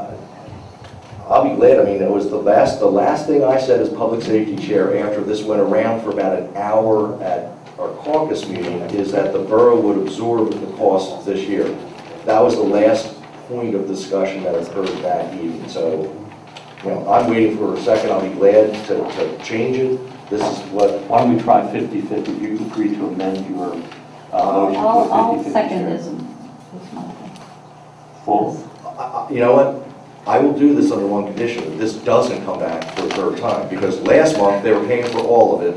I'll be glad. I mean, it was the last thing I said as public safety chair after this went around for about an hour at our caucus meeting, is that the borough would absorb the cost this year. That was the last point of discussion that occurred that evening. So, you know, I'm waiting for a second. I'll be glad to change it. This is what. Why don't we try 50-50? You agree to amend your motion to a 50-50 I'll second share. this. Full? You know what? I will do this under one condition, that this doesn't come back for a third time, because last month they were paying for all of it.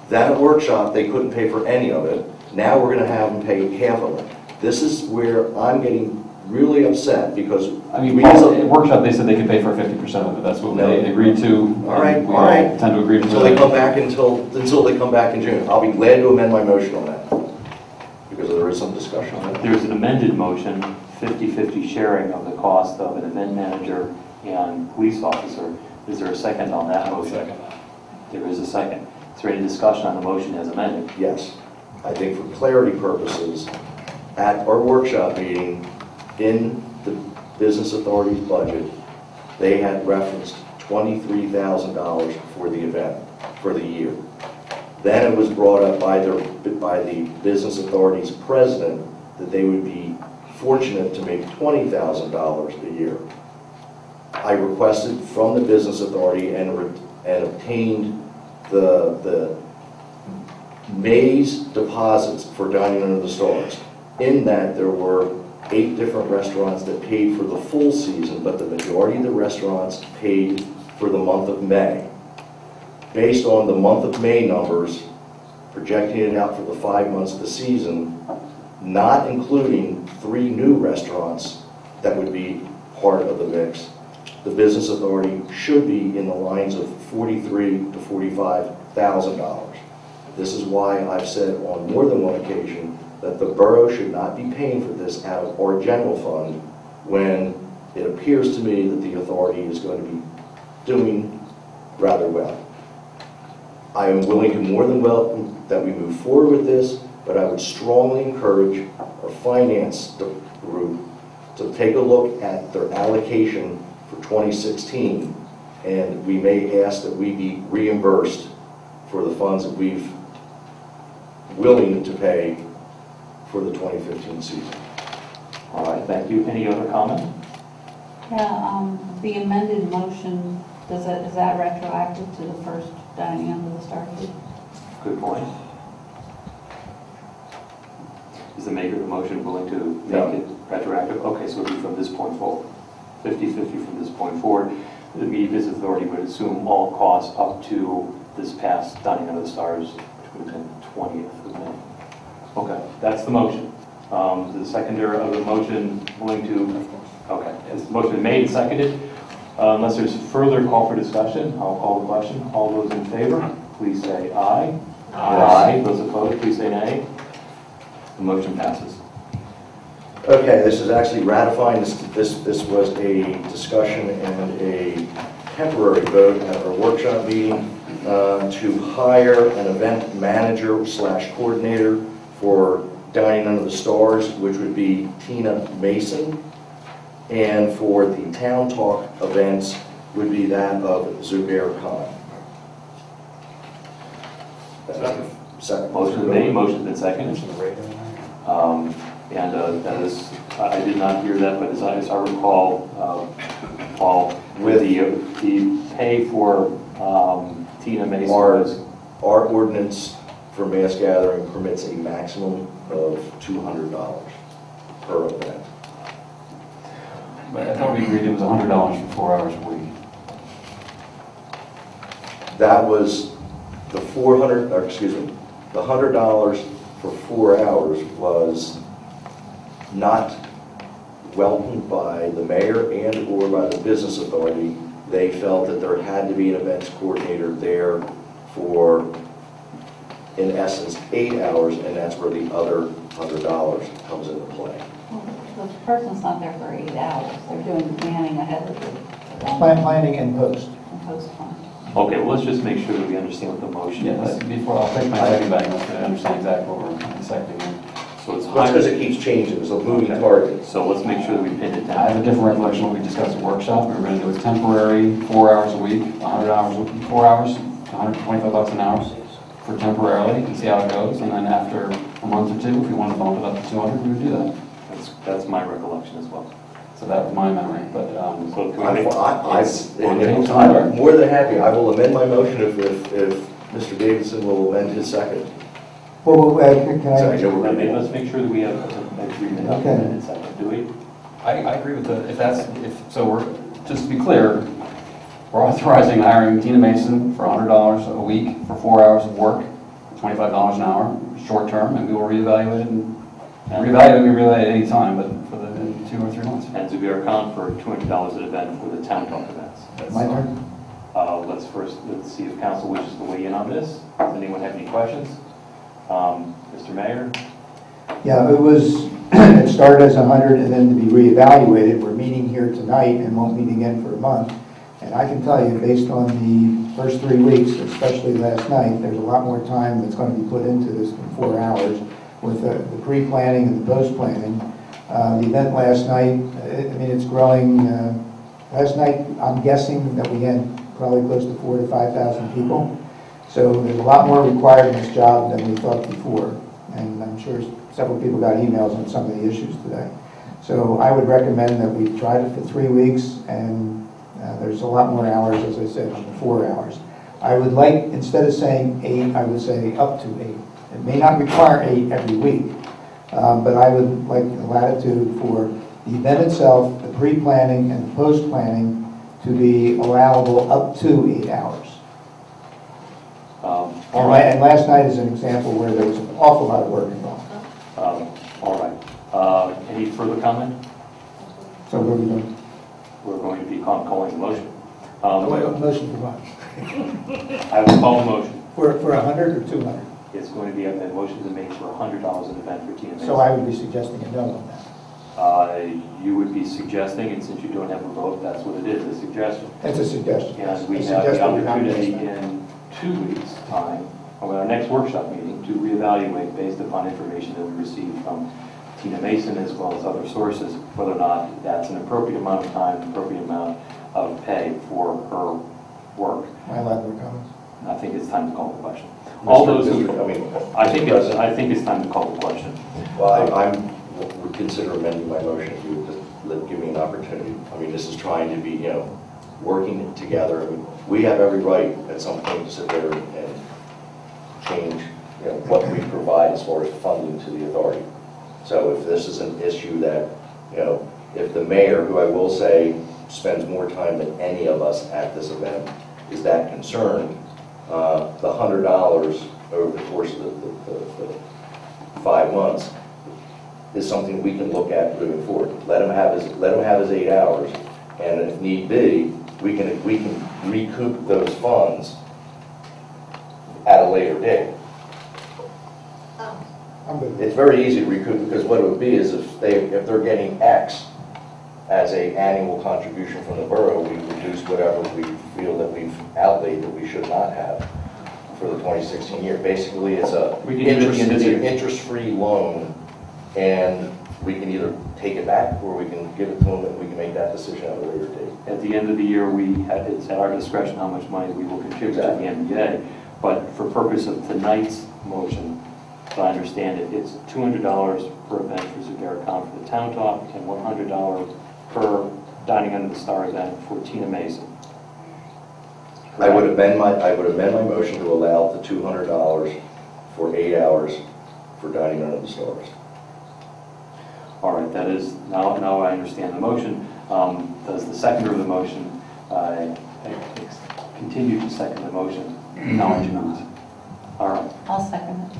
That workshop, they couldn't pay for any of it. Now we're going to have them pay half of it. This is where I'm getting really upset, because I mean, at workshop, they said they could pay for 50% of it. That's what they agreed to. All right, We all right. tend to agree to Until they come back until they come back in June. I'll be glad to amend my motion on that, because there is some discussion on that. There's an amended motion, 50-50 sharing of the cost of an event manager and police officer. Is there a second on that motion? Second. There is a second. Is there any discussion on the motion as amended? Yes. I think for clarity purposes, at our workshop meeting, in the business authority's budget, they had referenced $23,000 for the event, for the year. Then it was brought up by the business authority's president that they would be fortunate to make $20,000 a year. I requested from the business authority and obtained the May's deposits for Dining Under the Stars, in that there were 8 different restaurants that paid for the full season, but the majority of the restaurants paid for the month of May. Based on the month of May numbers, projecting it out for the 5 months of the season, not including 3 new restaurants that would be part of the mix, the business authority should be in the lines of $43,000 to $45,000. This is why I've said on more than one occasion that the borough should not be paying for this out of our general fund when it appears to me that the authority is going to be doing rather well. I am willing to more than welcome that we move forward with this, but I would strongly encourage our finance group to take a look at their allocation for 2016, and we may ask that we be reimbursed for the funds that we've willing to pay for the 2015 season. All right, thank you. Any other comment? Yeah, the amended motion, is that retroactive to the first Dining Under the Stars? Good point. Is the maker of the motion willing to make No. it retroactive? Okay, so it'll be from this point forward. 50-50 from this point forward. The Media Business Authority would assume all costs up to this past Dining Under the Stars, which would have been 20th of May. Okay, that's the motion. The seconder of the motion willing to, okay, the motion is made and seconded. Unless there's further call for discussion, I'll call the question. All those in favor, please say aye. Aye. Those opposed, please say nay. The motion passes. Okay, this is actually ratifying, this was a discussion and a temporary vote at our workshop meeting to hire an event manager / coordinator for Dining Under the Stars, which would be Tina Mason, and for the Town Talk events would be that of Zubair Khan. Second. Motion is made, motion's been seconded. That is, I did not hear that, but as I recall, Paul, with the pay for Tina Mason was... Our ordinance for mass gathering permits a maximum of $200 per event. But I thought we agreed it was $100 for 4 hours a week. That was the the $100 for 4 hours was not welcomed by the mayor and or by the business authority. They felt that there had to be an events coordinator there for, in essence, 8 hours, and that's where the other $100 comes into play. Well, the person's not there for 8 hours. They're doing planning ahead of the Planning and post. and post plan. Okay, well, let's just make sure that we understand what the motion Yeah, is. before I'll take my second back, let's understand exactly what we're seconding here. So it's That's because higher. it keeps changing, it's a moving target. So let's make sure that we pin it I have down. a different recollection of what we discussed at workshop. We were going to do a temporary 4 hours a week, 100 hours, 4 hours, $125 an hour for temporarily and see how it goes. And then after a month or two, if we want to bump it up to 200, we would do that. That's my recollection as well. So that was my memory, but So can we make- I'm more than happy, I will amend my motion if Mr. Davidson will amend his second. Well, can Sorry, I? no, we're good. Let's make sure that we have an agreement on Okay. that in a second, do we? I agree with so we're, just to be clear, we're authorizing hiring Tina Mason for $100 a week for 4 hours of work, $25 an hour, short term, and we will reevaluate it we reevaluate at any time, but for the 2 or 3 months. And Zubair Khan for $200 an event for the town talk events. My turn? Let's see if council wishes to weigh in on this. Does anyone have any questions? Mr. Mayor? Yeah, it started as 100 and then to be reevaluated. We're meeting here tonight and won't meet again for a month. And I can tell you, based on the first 3 weeks, especially last night, there's a lot more time that's going to be put into this than 4 hours with the pre-planning and the post-planning. The event last night, it's growing. Last night, I'm guessing that we had probably close to 4,000 to 5,000 people. So there's a lot more required in this job than we thought before. And I'm sure several people got emails on some of the issues today. So I would recommend that we tried it for 3 weeks, and there's a lot more hours, as I said, than 4 hours. I would like, instead of saying 8, I would say up to 8. It may not require 8 every week, but I would like the latitude for the event itself, the pre-planning and the post-planning to be allowable up to 8 hours. All right. And last night is an example where there was an awful lot of work involved. All right. Any further comment? So what are we doing? We're going to be calling the motion. Motion for what? I will call the motion. For 100 or 200? It's going to be, the motion is made for $100 an event for Tina Mason. So I would be suggesting a no on that. You would be suggesting, and since you don't have a vote, that's what it is, a suggestion. It's a suggestion. And we A have the suggestion we're not opportunity gonna in 2 weeks' time, or our next workshop meeting, to reevaluate based upon information that we received from Tina Mason as well as other sources, whether or not that's an appropriate amount of time, an appropriate amount of pay for her work. Am I allowed to comment? I think it's time to call the question. All those, I think it's time to call the question. Well, I would consider amending my motion if you would just give me an opportunity. I mean, this is trying to be, working together. I mean, we have every right at some point to sit there and change, what we provide as far as funding to the authority. So if this is an issue that, if the mayor, who I will say spends more time than any of us at this event, is that concerned, the $100 over the course of the 5 months is something we can look at moving forward. Let him have his 8 hours, and if need be, we can recoup those funds at a later date. It's very easy to recoup, because what it would be is if they're getting X as an annual contribution from the borough, we reduce whatever we feel that we've outlaid that we should not have for the 2016 year. Basically, it's an interest-free loan, and we can either take it back or we can give it to them, and we can make that decision at a later date. At the end of the year, it's at our discretion how much money we will contribute to the MBA, but for purpose of tonight's motion, so I understand it, it's $200 per event for Zubaricon for the Town Talk and $100 per Dining Under the Stars event for Tina Mason. I would amend my motion to allow the $200 for 8 hours for Dining Under the Stars. All right, that is, now I understand the motion. Does the seconder of the motion continue to second the motion? No, I do not. All right. I'll second it.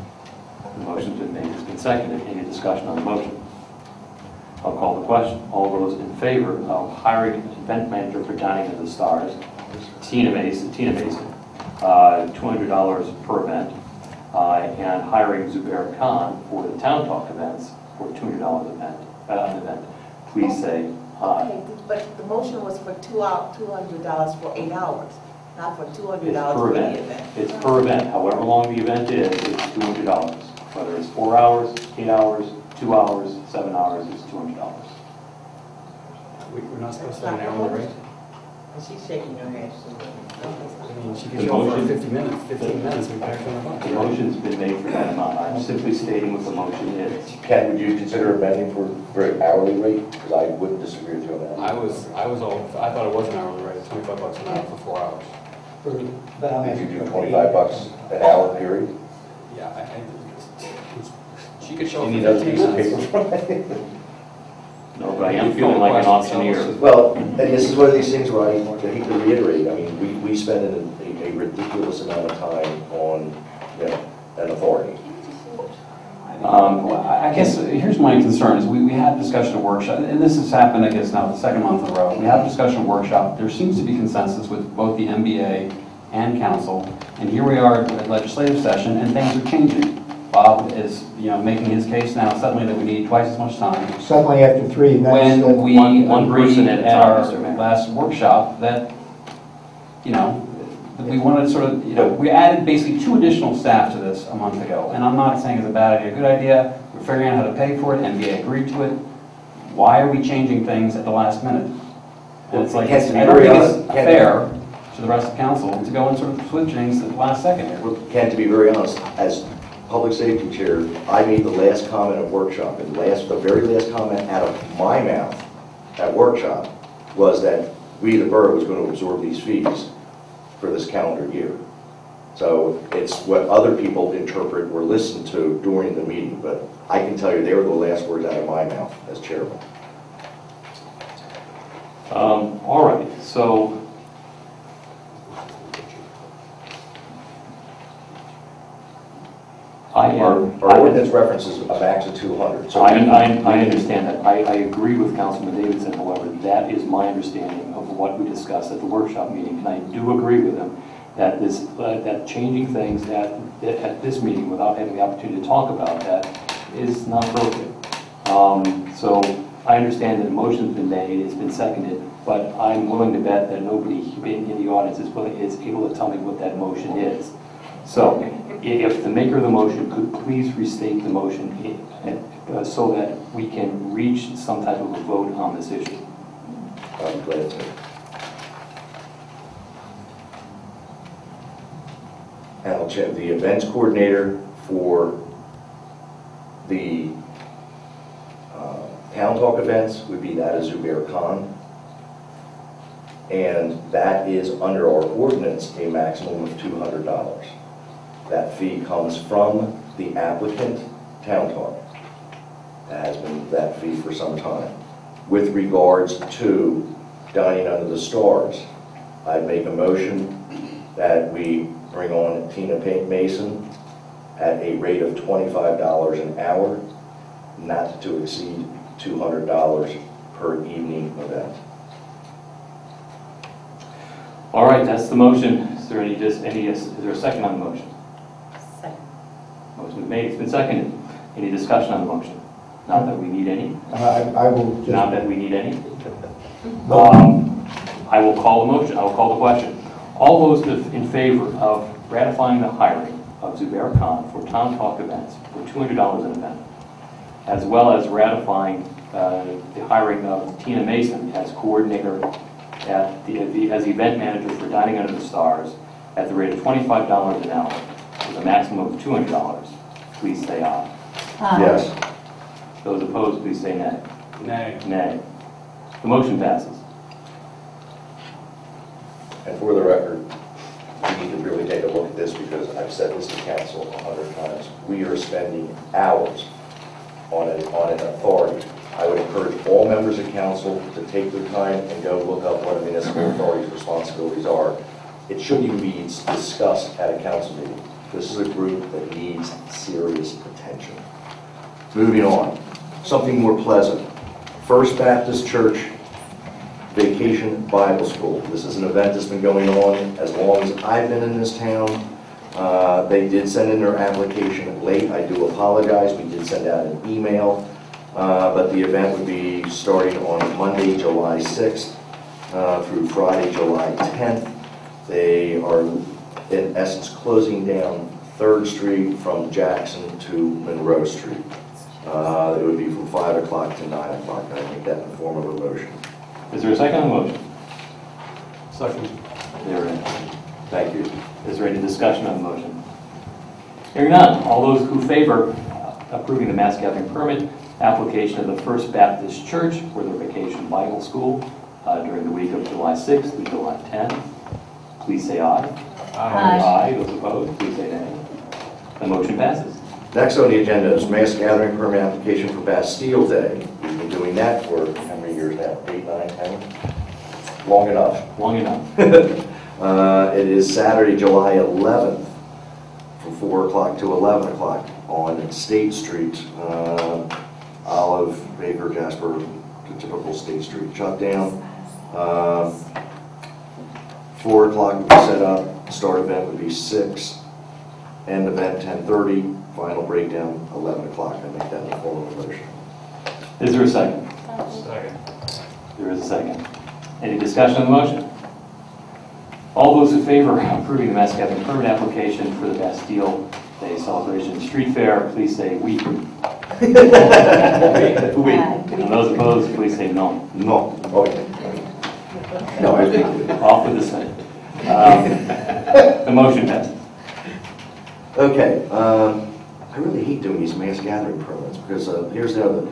The motion's been made, it's been seconded. Any discussion on the motion? I'll call the question. All those in favor of hiring an event manager for Dining Under the Stars, Tina Mason, $200 per event, and hiring Zubair Khan for the Town Talk events for $200 an event, please say aye. Okay, but the motion was for $200 for 8 hours, not for $200 for the event. It's per event. However long the event is, it's $200. Whether it's 4 hours, 8 hours, 2 hours, 7 hours, it's $200. We're not supposed to have an hourly rate? She's shaking her head. I mean, she could show up for 15 minutes, we back on the buck. The motion's been made for that amount. I'm simply stating what the motion is. Ken, would you consider amending for an hourly rate? Because I wouldn't disagree with you on that. I thought it was an hourly rate, $25 an hour for 4 hours. But I'm If you asking do for $25 an hour period, Yeah, she could show up you for need 15 other piece of minutes. paper. No, but I am feeling like an auctioneer. Well, and this is one of these things where I hate to reiterate, I mean, we spend a ridiculous amount of time on, an authority. I guess here's my concern is we had discussion at workshop, and this has happened, I guess, now the second month in a row. We have a discussion at workshop. There seems to be consensus with both the MBA and council, and here we are at legislative session, and things are changing. Bob is, making his case now suddenly that we need twice as much time. Suddenly after 3 events. When we one agreed person at a at time, our Mr. Mayor. last workshop that, that we wanted to sort of, we added basically 2 additional staff to this a month ago. And I'm not saying it's a bad idea, a good idea. We're figuring out how to pay for it. NBA agreed to it. Why are we changing things at the last minute? And it's like, I don't think it's fair to the rest of council to go and sort of switch things at the last second here. Well, Ken, to be very honest, as public safety chair, I made the last comment at workshop, and the very last comment out of my mouth at workshop was that we, the borough, was going to absorb these fees for this calendar year. So it's what other people interpret or listen to during the meeting, but I can tell you they were the last words out of my mouth as chairman. All right, so Our ordinance references a max of 200. So I understand that. I agree with Councilman Davidson, however, that is my understanding of what we discussed at the workshop meeting, and I do agree with him that this, that changing things at this meeting without having the opportunity to talk about that is not appropriate. So I understand that a motion's been made, it's been seconded, but I'm willing to bet that nobody in the audience is able to tell me what that motion is. So if the maker of the motion could please restate the motion so that we can reach some type of a vote on this issue. I'm glad to. And I'll check the events coordinator for the Town Talk events would be that of Zubair Khan. And that is under our ordinance a maximum of $200. That fee comes from the applicant, Town Talk. That has been that fee for some time. With regards to Dining Under the Stars, I'd make a motion that we bring on Tina Mason at a rate of $25 an hour, not to exceed $200 per evening event. All right, that's the motion. Is there is there a second on the motion? Second. Motion is made, it's been seconded. Any discussion on the motion? Not that we need any. I will just... Not that we need any. I will call the motion, I will call the question. All those in favor of ratifying the hiring of Zubair Khan for Town Talk events for $200 an event, as well as ratifying the hiring of Tina Mason as coordinator as event manager for Dining Under the Stars at the rate of $25 an hour with a maximum of $200, please say aye. Aye. Yes. Those opposed, please say nay. Nay. Nay. The motion passes. And for the record, we need to really take a look at this because I've said this to council 100 times. We are spending hours on an authority. I would encourage all members of council to take their time and go look up what a municipal authority's responsibilities are. It shouldn't even be discussed at a council meeting. This is a group that needs serious attention. Moving on, something more pleasant. First Baptist Church Vacation Bible School. This is an event that's been going on as long as I've been in this town. They did send in their application late. I do apologize. We did send out an email. But the event would be starting on Monday, July 6th through Friday, July 10th. They are, in essence, closing down 3rd Street from Jackson to Monroe Street. It would be from 5 o'clock to 9 o'clock. I make that in the form of a motion. Is there a second on the motion? Second. There is. Thank you. Is there any discussion on the motion? Hearing none. All those who favor approving the mass gathering permit application of the First Baptist Church for their vacation Bible school during the week of July 6th through July 10th, please say aye. Aye. Aye. Those opposed, please say nay. The motion passes. Next on the agenda is mass gathering permit application for Bastille Day. We've been doing that for how many years now? 8, 9, 10? Long enough. Long enough. It is Saturday, July 11th from 4 o'clock to 11 o'clock on State Street. Olive, Baker, Jasper, the typical State Street shutdown. 4 o'clock would be set up. Start event would be 6. End event 10:30. Final breakdown 11 o'clock. I make that in the form of a motion. Is there a second? Second. There is a second. Any discussion on the motion? All those in favor of approving the mass gathering permit application for the Bastille Day Celebration Street Fair, please say we. And those opposed, please say no. No. Okay. No, off with the same. The motion passes. Okay. I really hate doing these mass gathering permits because here's a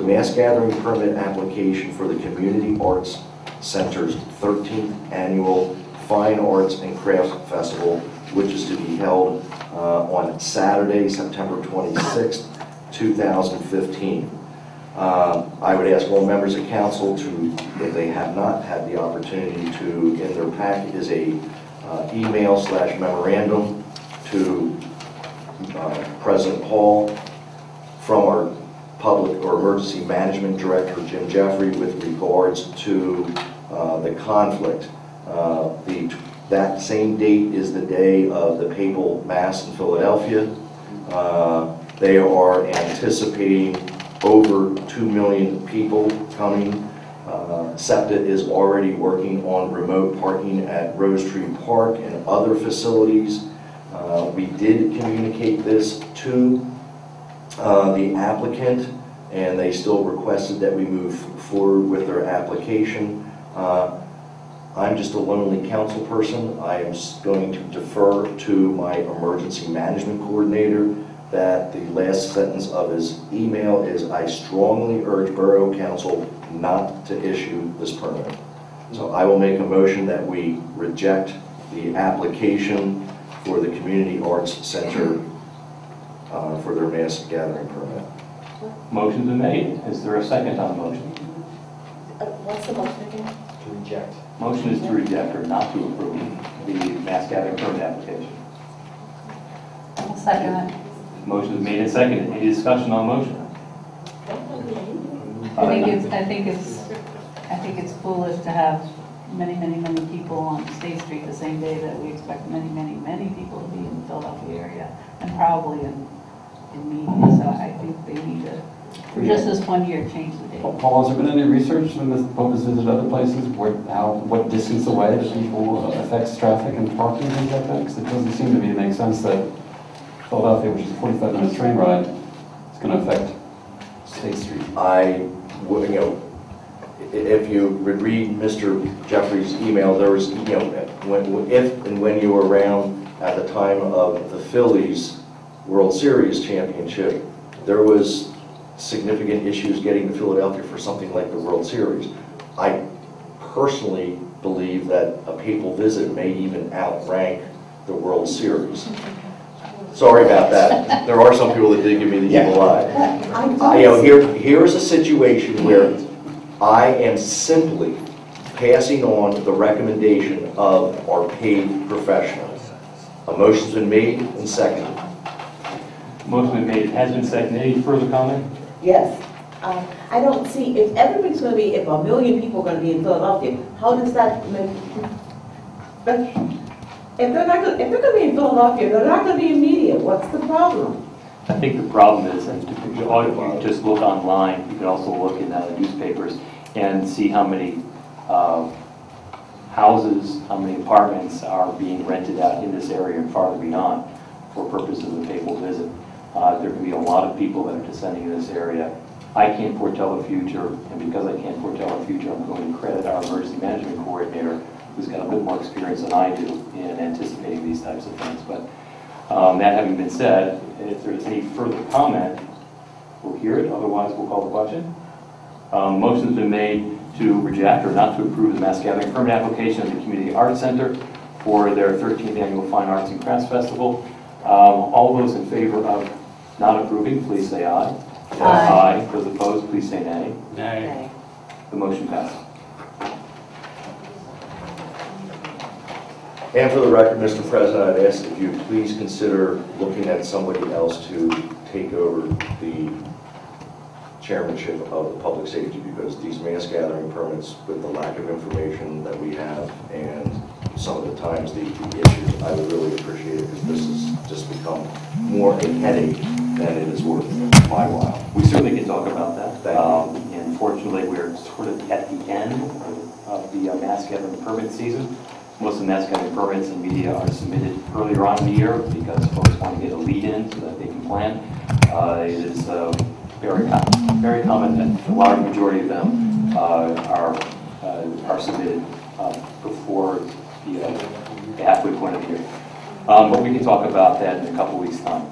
mass gathering permit application for the Community Arts Center's 13th annual Fine Arts and Crafts Festival which is to be held on Saturday, September 26th, 2015. I would ask all members of council to, if they have not had the opportunity to, in their packet is a email/memorandum to President Hall from our Public or Emergency Management Director, Jim Jeffrey, with regards to the conflict. That same date is the day of the papal mass in Philadelphia. They are anticipating over 2 million people coming. SEPTA is already working on remote parking at Rose Tree Park and other facilities. We did communicate this to the applicant, and they still requested that we move forward with their application. I'm just a lonely council person. I am going to defer to my emergency management coordinator that the last sentence of his email is, I strongly urge Borough Council not to issue this permit. So I will make a motion that we reject the application for the Community Arts Center for their mass gathering permit. Motion's been made. Is there a second on the motion? What's the motion again? To reject. Motion is to reject or not to approve the mass gathering permit application. I'll second it. Motion is made and seconded. Any discussion on motion? I think it's foolish to have many people on State Street the same day that we expect many people to be in the Philadelphia area and probably in media. So I think they need to, for just this 1 year, change the date. Paul, has there been any research when the Pope has visited other places, what distance away the people affects traffic and parking and things like that? Because it doesn't seem to me to make sense that Philadelphia, which is a 45-minute train ride, is going to affect State Street. If you would read Mr. Jeffrey's email, there was, if and when you were around at the time of the Phillies World Series championship, there was significant issues getting to Philadelphia for something like the World Series. I personally believe that a papal visit may even outrank the World Series. Sorry about that. There are some people that did give me the evil eye. Here's a situation where I am simply passing on the recommendation of our paid professionals. A motion's been made and seconded. Motion been made. It has been seconded. Any further comment? Yes. I don't see, if everybody's going to be, if 1 million people are going to be in Philadelphia, how does that make, if they're going to be in Philadelphia, they're not going to be in media. What's the problem? I think the problem is, and if you just look online, you can also look in newspapers and see how many houses, how many apartments are being rented out in this area and farther beyond for purposes of the papal visit. There can be a lot of people that are descending in this area. I can't foretell the future, and because I can't foretell the future, I'm going to credit our emergency management coordinator, who's got a bit more experience than I do in anticipating these types of things. But that having been said, if there's any further comment, we'll hear it. Otherwise, we'll call the question. Motion's been made to reject or not to approve the mass gathering permit application of the Community Arts Center for their 13th Annual Fine Arts and Crafts Festival. All those in favor of not approving, please say aye. Aye. Those opposed, please say nay. Nay. The motion passes. And for the record, Mr. President, I'd ask if you please consider looking at somebody else to take over the chairmanship of the public safety, because these mass gathering permits, with the lack of information that we have and some of the times the issues, I would really appreciate it, because this has just become more a headache than it is worth my while. We certainly can talk about that. Thank you. And fortunately, we're sort of at the end of the mass gathering permit season. Most of the mass gathering permits and media are submitted earlier on in the year because folks want to get a lead in so that they can plan. It is very common that a large majority of them are submitted before the halfway point of the year. But we can talk about that in a couple weeks' time.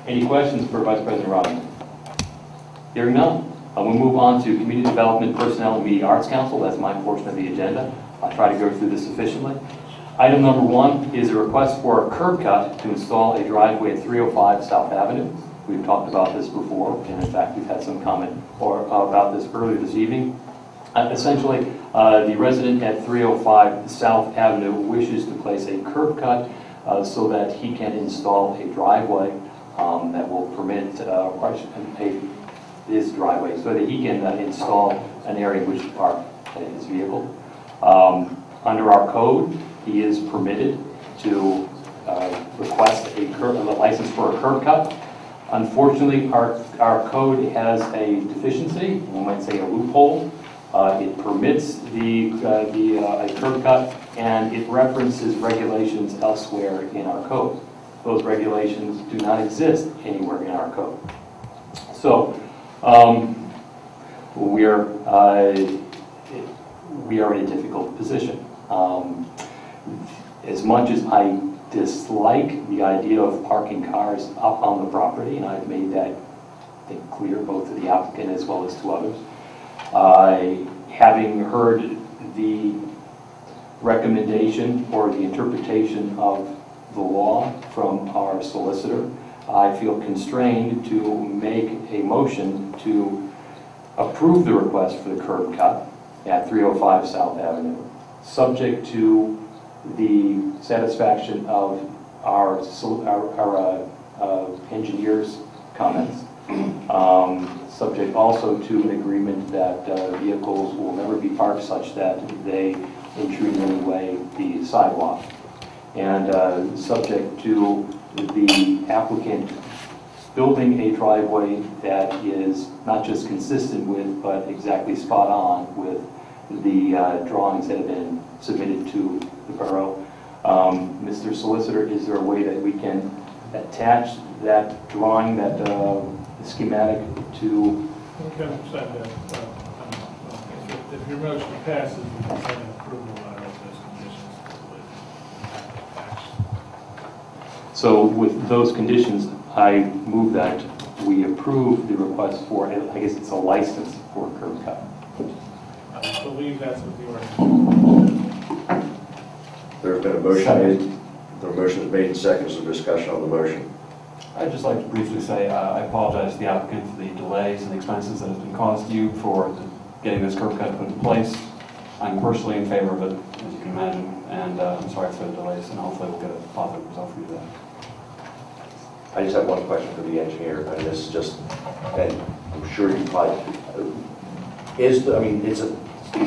Any questions for Vice President Robinson? Hearing none, we'll move on to Community Development, Personnel, and Media Arts Council. That's my portion of the agenda. I'll try to go through this efficiently. Item number 1 is a request for a curb cut to install a driveway at 305 South Avenue. We've talked about this before, and in fact, we've had some comment about this earlier this evening. Essentially, the resident at 305 South Avenue wishes to place a curb cut so that he can install a driveway that will permit his driveway so that he can install an area in which to park his vehicle. Under our code, he is permitted to request a license for a curb cut. Unfortunately, our code has a deficiency, we might say a loophole. It permits a curb cut, and it references regulations elsewhere in our code. Those regulations do not exist anywhere in our code. So we are in a difficult position. As much as I dislike the idea of parking cars up on the property, and I've made that, I think, clear both to the applicant as well as to others, having heard the recommendation or the interpretation of the law from our solicitor, I feel constrained to make a motion to approve the request for the curb cut at 305 South Avenue, subject to the satisfaction of our engineer's comments, subject also to an agreement that vehicles will never be parked such that they intrude in any way the sidewalk, and subject to the applicant building a driveway that is not just consistent with, but exactly spot on with the drawings that have been submitted to the borough. Mr. Solicitor, is there a way that we can attach that drawing, that schematic to? We can send that, if your motion passes, we can send an approval letter of those conditions attached. So with those conditions, I move that we approve the request for, I guess it's a license for a curb cut. I believe that's what the ordinance. There's been a motion made. The motion is made and seconded. Is there discussion on the motion? I'd just like to briefly say I apologize to the applicant for the delays and the expenses that has been caused to you for getting this curb cut put in place. I'm personally in favor of it, as you can imagine, and I'm sorry for the delays, and hopefully we'll get a positive result for you today. I just have one question for the engineer, and this is just, and I'm sure you probably,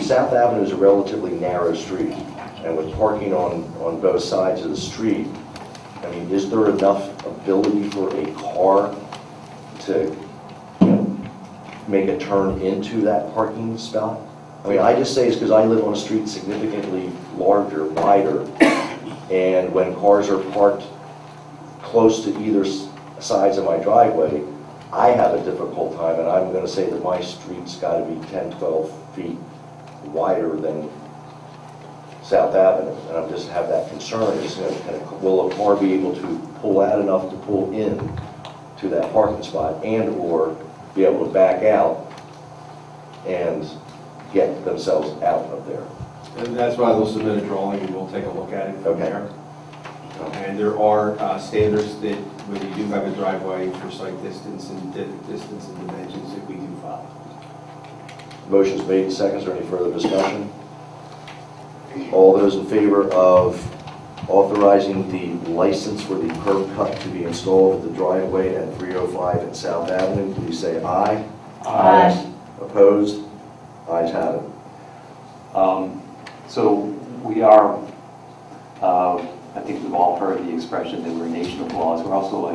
South Avenue is a relatively narrow street, and with parking on both sides of the street, I mean, is there enough ability for a car to, make a turn into that parking spot? I mean, I just say it's because I live on a street significantly larger, wider, and when cars are parked close to either sides of my driveway, I have a difficult time, and I'm going to say that my street's got to be 10, 12 feet wider than South Avenue, and I just have that concern. Is, will a car be able to pull out enough to pull in to that parking spot, and or be able to back out and get themselves out of there? And that's why they'll submit a drawing and we'll take a look at it from there. And there are standards that when you do have a driveway for site distance and distance and dimensions that we do follow. Motion's made and seconded. Is there any further discussion? All those in favor of authorizing the license for the curb cut to be installed at the driveway at 305 at South Avenue, please say aye. Aye. Opposed? Ayes have it. So we are, I think we've all heard the expression that we're a nation of laws. We're also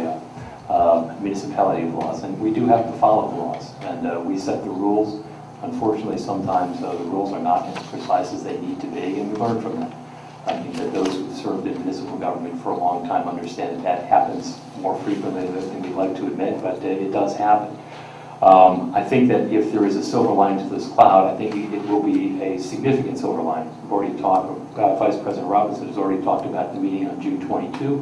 a municipality of laws, and we do have to follow the laws, and we set the rules. Unfortunately, sometimes the rules are not as precise as they need to be, and we learn from that. I think that those who've served in municipal government for a long time understand that happens more frequently than we'd like to admit, but it does happen. I think that if there is a silver lining to this cloud, I think it will be a significant silver lining. We've already talked, Vice President Robinson has already talked about the meeting on June 22,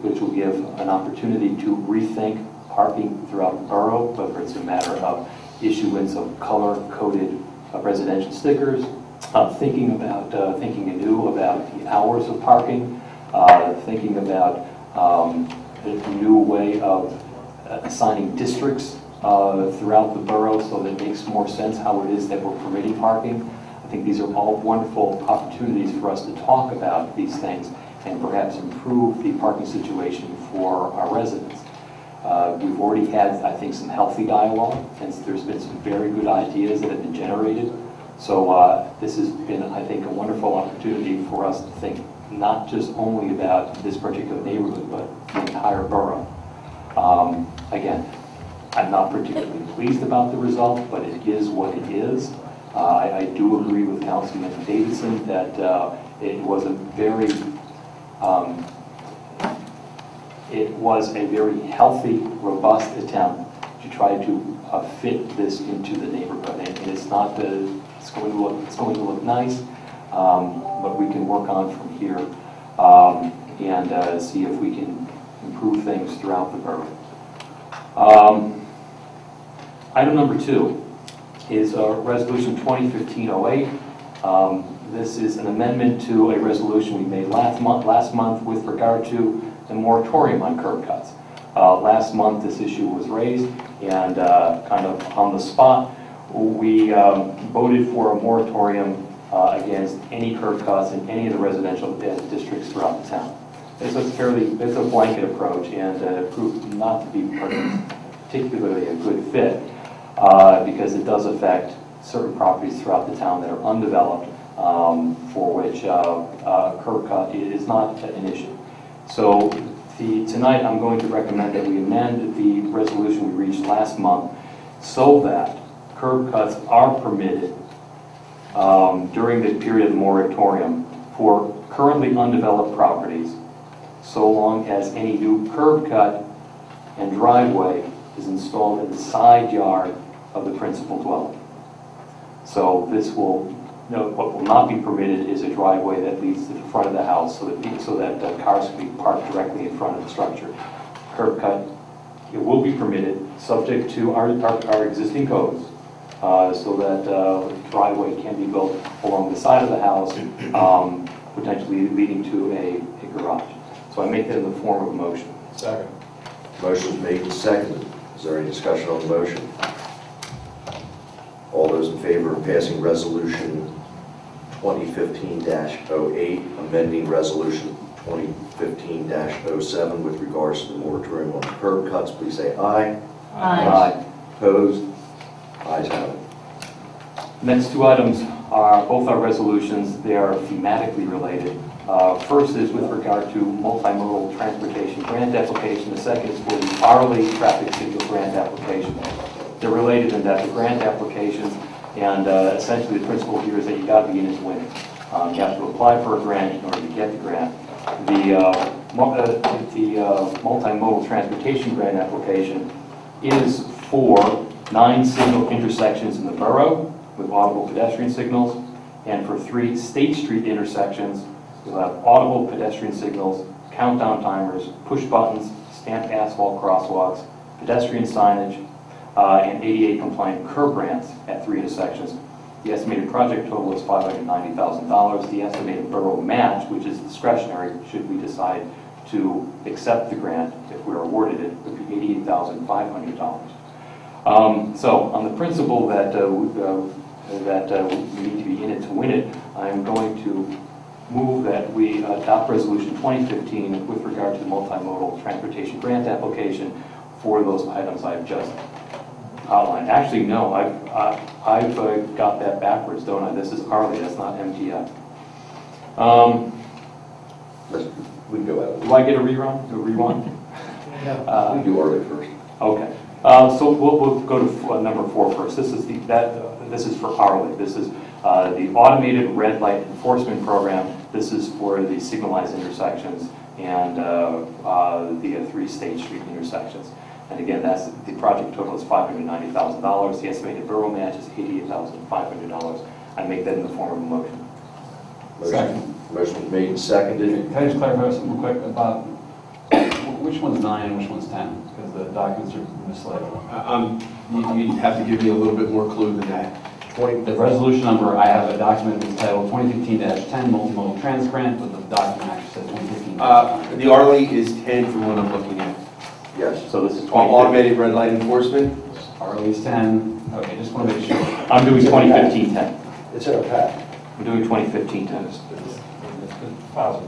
which will give an opportunity to rethink parking throughout the borough, whether it's a matter of issuance of color-coded residential stickers, thinking anew about the hours of parking, thinking about a new way of assigning districts throughout the borough so that it makes more sense how it is that we're permitting parking. I think these are all wonderful opportunities for us to talk about these things and perhaps improve the parking situation for our residents. We've already had, I think, some healthy dialogue, and there's been some very good ideas that have been generated. So this has been, I think, a wonderful opportunity for us to think not just only about this particular neighborhood, but the entire borough. Again, I'm not particularly pleased about the result, but it is what it is. I do agree with Councilman Davidson that it was a very healthy, robust attempt to try to fit this into the neighborhood. And it's not it's going to look nice, but we can work on from here and see if we can improve things throughout the borough. Item number 2 is Resolution 2015-08. This is an amendment to a resolution we made last month with regard to the moratorium on curb cuts. Last month this issue was raised, and kind of on the spot we voted for a moratorium against any curb cuts in any of the residential districts throughout the town. It's a blanket approach, and it proved not to be particularly a good fit because it does affect certain properties throughout the town that are undeveloped, for which curb cut is not an issue. So tonight I'm going to recommend that we amend the resolution we reached last month so that curb cuts are permitted during the period of the moratorium for currently undeveloped properties, so long as any new curb cut and driveway is installed in the side yard of the principal dwelling. So what will not be permitted is a driveway that leads to the front of the house so that cars can be parked directly in front of the structure. Curb cut, it will be permitted, subject to our existing codes, so that the driveway can be built along the side of the house, potentially leading to a garage. So I make that in the form of a motion. Second. Motion is made and seconded. Is there any discussion on the motion? All those in favor of passing Resolution 2015-08, amending Resolution 2015-07 with regards to the moratorium on curb cuts, please say aye. Aye. Opposed? Ayes have it. Next two items are both our resolutions. They are thematically related. First is with regard to multimodal transportation grant application. The second is for the hourly traffic signal grant application. They're related in that the grant applications, and essentially the principle here is that you got to be in it to win it. You have to apply for a grant in order to get the grant. The multimodal transportation grant application is for 9 signal intersections in the borough with audible pedestrian signals, and for 3 State Street intersections, we'll have audible pedestrian signals, countdown timers, push buttons, stamped asphalt crosswalks, pedestrian signage, and ADA compliant curb ramps at 3 intersections. The estimated project total is $590,000. The estimated borough match, which is discretionary should we decide to accept the grant if we're awarded it, would be $88,500. So on the principle that we need to be in it to win it, I'm going to move that we adopt Resolution 2015 with regard to the multimodal transportation grant application for those items I've just outlined. Actually, no, I've got that backwards, don't I? This is Arley, that's not MTF. We can go out. Do I get a rerun? A rewind? No. We do Arley first. Okay. So we'll go to number 4 first. This is this is for Arley. This is the automated red light enforcement program. This is for the signalized intersections and the 3 State Street intersections. And again, that's the project total is $590,000. The estimated borough match is $88,500. I make that in the form of a motion. Motion made and seconded. Can I just clarify something real quick about which one's 9 and which one's 10? Because the documents are misled. You have to give me a little bit more clue than that. The resolution number, I have a document entitled 2015-10 Multimodal Trans Grant, but the document actually says 2015. The Arlie is 10 from what I'm looking at. Yes. So this is Automated red light enforcement. Arlie is 10. Okay, just want to make sure. I'm doing 2015-10. It's in our pack. We're doing 2015-10. All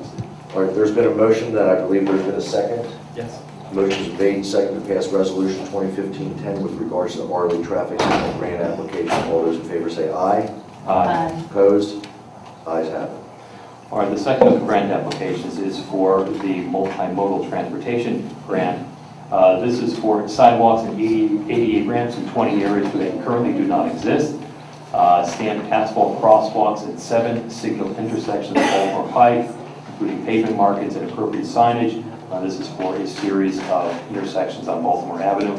right, there's been a motion that I believe there's been a second. Yes. Motion is made and seconded to pass resolution 2015-10 with regards to the Arlie traffic signal grant application. All those in favor say aye. Aye. Opposed? Ayes have it. All right, the second of the grant applications is for the multimodal transportation grant. This is for sidewalks and ADA ramps in 20 areas that currently do not exist. Standard asphalt crosswalks at 7 signal intersections of Baltimore Pike, including pavement markings and appropriate signage. This is for a series of intersections on Baltimore Avenue.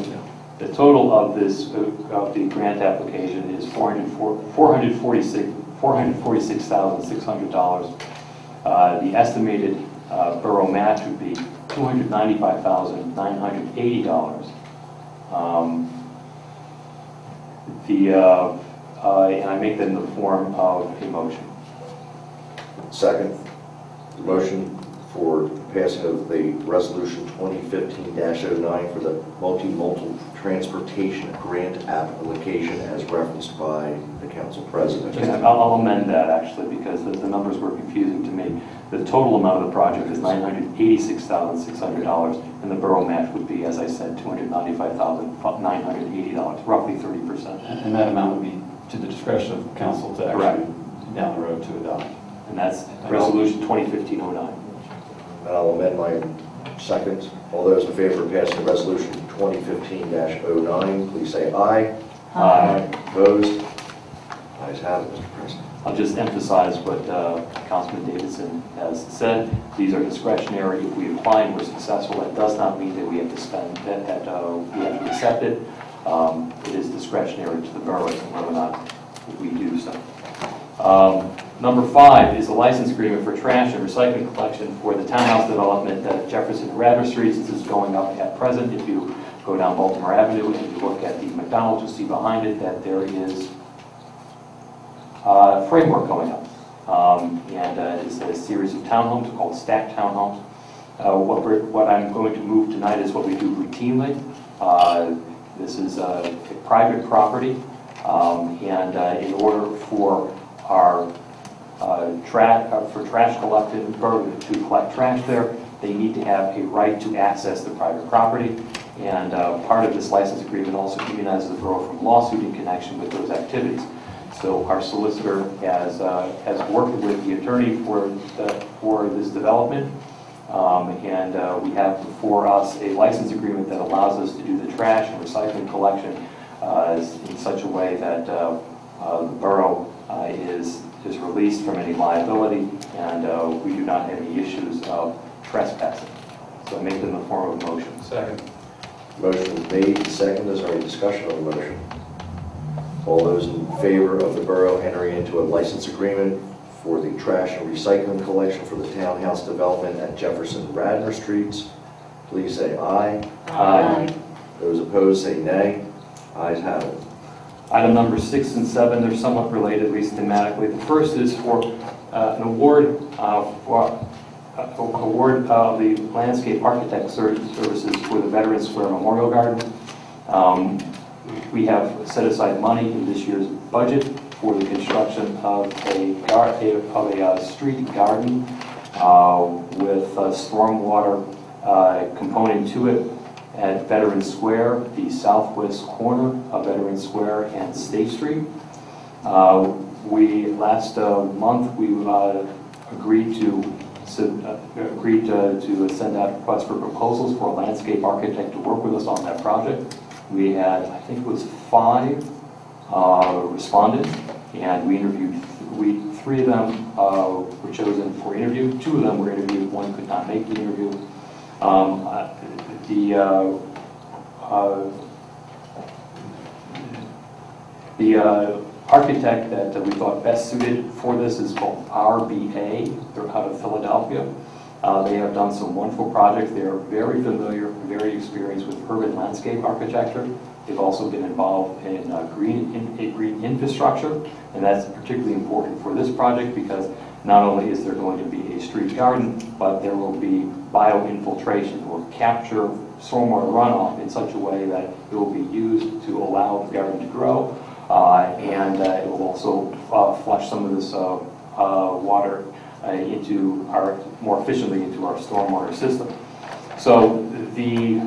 The total of this of the grant application is $446,600. The estimated borough match would be $295,980. And I make that in the form of a motion. Second, the motion for passing of the resolution 2015-09 for the multimodal transportation grant application as referenced by the council president. I'll amend that actually because the numbers were confusing to me. The total amount of the project is $986,600 and the borough match would be, as I said, $295,980, roughly 30%. And that amount would be to the discretion of council to actually down the road to adopt. And that's resolution 2015-09. And I'll amend my second. All those in favor of passing resolution 2015-09, please say aye. Aye. Opposed? Ayes have it, Mr. President. I'll just emphasize what Councilman Davidson has said. These are discretionary. If we apply and we're successful, that does not mean that we have to spend, that we have to accept it. It is discretionary to the borough as to whether or not we do so. Number 5 is a license agreement for trash and recycling collection for the townhouse development at Jefferson and Radnor Streets. This is going up at present. If you go down Baltimore Avenue and you look at the McDonald's, you'll see behind it that there is a framework going up. It's a series of townhomes called stacked townhomes. What I'm going to move tonight is what we do routinely. This is a private property, in order for our trash collected, to collect trash there, they need to have a right to access the private property. And part of this license agreement also immunizes the borough from lawsuit in connection with those activities. So our solicitor has worked with the attorney for this development, we have before us a license agreement that allows us to do the trash and recycling collection in such a way that the borough is released from any liability, and we do not have any issues of trespassing. So I make it in the form of a motion. Second. Motion is made and seconded. Is there any discussion on the motion? All those in favor of the borough entering into a license agreement for the trash and recycling collection for the townhouse development at Jefferson and Radnor Streets, please say aye. Aye. Those opposed say nay. Ayes have it. Item number 6 and 7, they're somewhat related, at least thematically. The first is for an award of the landscape architect services for the Veterans Square Memorial Garden. We have set aside money in this year's budget for the construction of a street garden with a stormwater component to it at Veterans Square, the southwest corner of Veterans Square and State Street. Last month we agreed to send out requests for proposals for a landscape architect to work with us on that project. We had, I think it was 5 respondents, and we interviewed 3 of them were chosen for interview. 2 of them were interviewed. 1 could not make the interview. The architect that we thought best suited for this is called RBA. They're out of Philadelphia. They have done some wonderful projects. They are very familiar, very experienced with urban landscape architecture. They've also been involved in green infrastructure, and that's particularly important for this project because not only is there going to be a street garden, but there will be bioinfiltration. It will capture stormwater runoff in such a way that it will be used to allow the garden to grow, and it will also flush some of this water more efficiently into our stormwater system. So the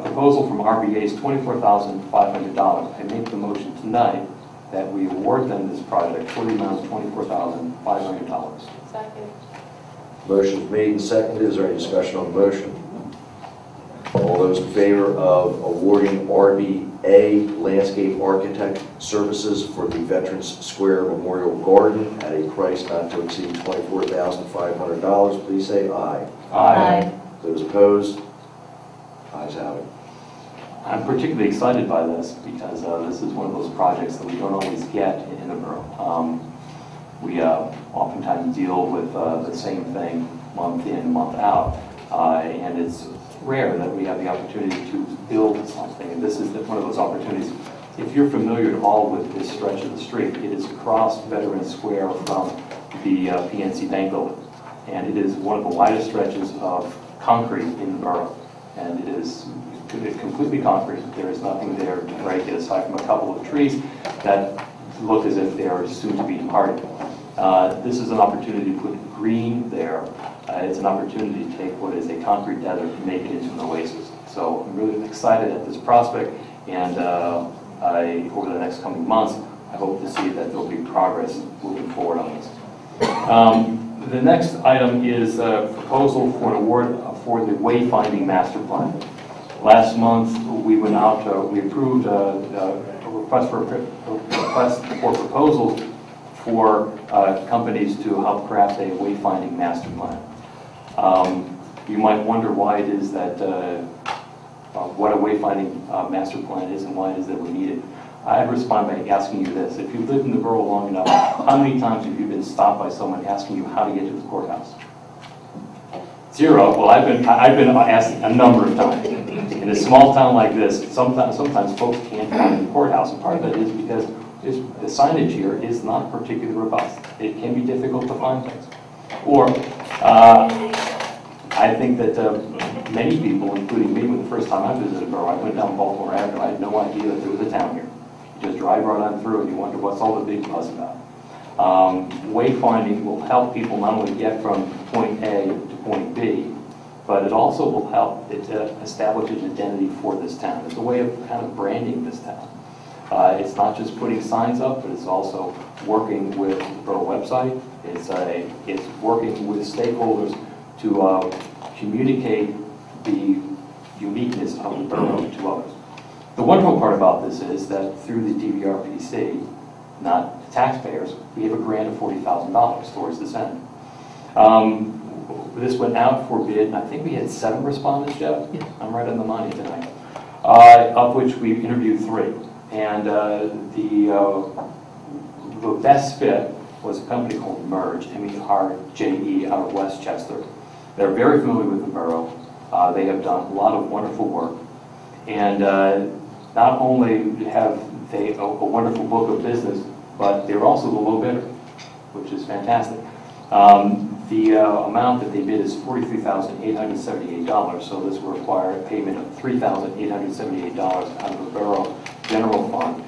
proposal from RBA is $24,500. I make the motion tonight that we award them this project for the amount of $24,500. Second. Motion is made and seconded. Is there any discussion on the motion? All those in favor of awarding RBA Landscape Architect Services for the Veterans Square Memorial Garden at a price not to exceed $24,500, please say aye. Aye. Those opposed? Ayes have it. I'm particularly excited by this because this is one of those projects that we don't always get in the borough. We oftentimes deal with the same thing month in, month out, and it's rare that we have the opportunity to build something, and this is one of those opportunities. If you're familiar at all with this stretch of the street, it is across Veterans Square from the PNC Bank building, and it is one of the widest stretches of concrete in the borough, and it is completely concrete. There is nothing there to break it aside from a couple of trees that look as if they are soon to be departed. This is an opportunity to put green there. It's an opportunity to take what is a concrete desert and make it into an oasis. So I'm really excited at this prospect, and over the next coming months, I hope to see that there will be progress moving forward on this. The next item is a proposal for an award for the wayfinding master plan. Last month, we went out, we approved a request for proposals for companies to help craft a wayfinding master plan. You might wonder why it is that, what a wayfinding master plan is and why it is that we need it. I'd respond by asking you this. If you've lived in the borough long enough, how many times have you been stopped by someone asking you how to get to the courthouse? Zero. Well, I've been asked a number of times. In a small town like this, sometimes folks can't find the courthouse, and part of it is because the signage here is not particularly robust. It can be difficult to find things. Or, I think that many people, including me, when the first time I visited Borough, I went down Baltimore Avenue. I had no idea that there was a town here. You just drive right on through and you wonder what's all the big fuss about. Wayfinding will help people not only get from point A to point B, but it also will help establish an identity for this town. It's a way of kind of branding this town. It's not just putting signs up, but it's also working with the Borough website. It's working with stakeholders to communicate the uniqueness of the borough to others. The wonderful part about this is that through the DVRPC, not the taxpayers, we have a grant of $40,000 towards this end. This went out for bid, and I think we had 7 respondents, Jeff? Yes. I'm right on the money tonight. Of which we interviewed 3. And the best fit was a company called Merge, M-E-R-J-E, out of Westchester. They're very familiar with the borough. They have done a lot of wonderful work. And not only have they a wonderful book of business, but they're also the low bidder, which is fantastic. The amount that they bid is $43,878, so this will require a payment of $3,878 out of the borough general fund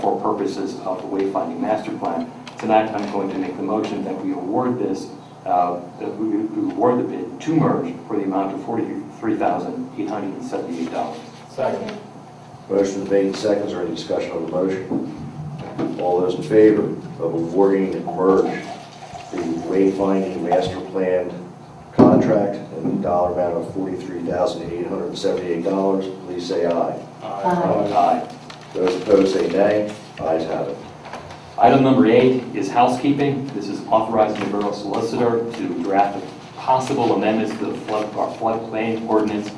for purposes of the wayfinding master plan. Tonight, I'm going to make the motion that we award this, that we award the bid to Merge for the amount of $43,878. Second. Motion is made and seconded. Is there any discussion on the motion? All those in favor of awarding Merge the wayfinding master plan contract in the dollar amount of $43,878, please say aye. Aye. Those opposed say nay. Ayes have it. Item number 8 is housekeeping. This is authorizing the borough solicitor to draft possible amendments to the floodplain ordinance.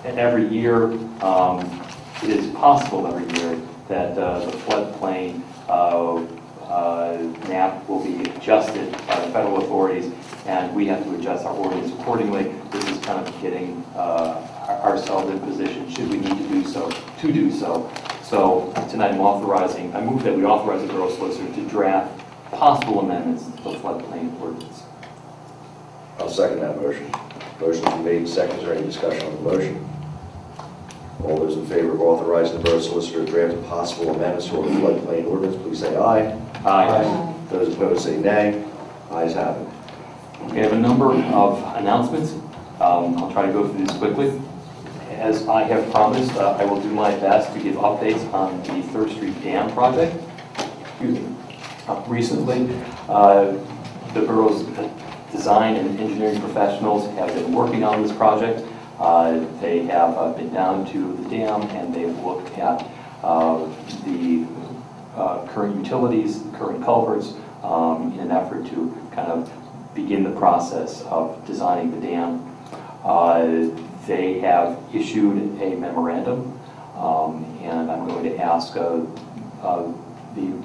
And every year, it is possible every year that the floodplain map will be adjusted by the federal authorities, and we have to adjust our ordinance accordingly. This is kind of getting ourselves in position, should we need to do so, So tonight I move that we authorize the borough solicitor to draft possible amendments to the floodplain ordinance. I'll second that motion. Motion's been made and seconded. Is there any discussion on the motion? All those in favor of authorizing the borough solicitor to draft possible amendments to our floodplain ordinance, please say aye. Aye. Those opposed say nay. Ayes have it. Okay, I have a number of announcements. I'll try to go through these quickly. As I have promised, I will do my best to give updates on the 3rd Street Dam project. Recently, the borough's design and engineering professionals have been working on this project. They have been down to the dam and they've looked at the current utilities, current culverts, in an effort to kind of begin the process of designing the dam. They have issued a memorandum, and I'm going to ask the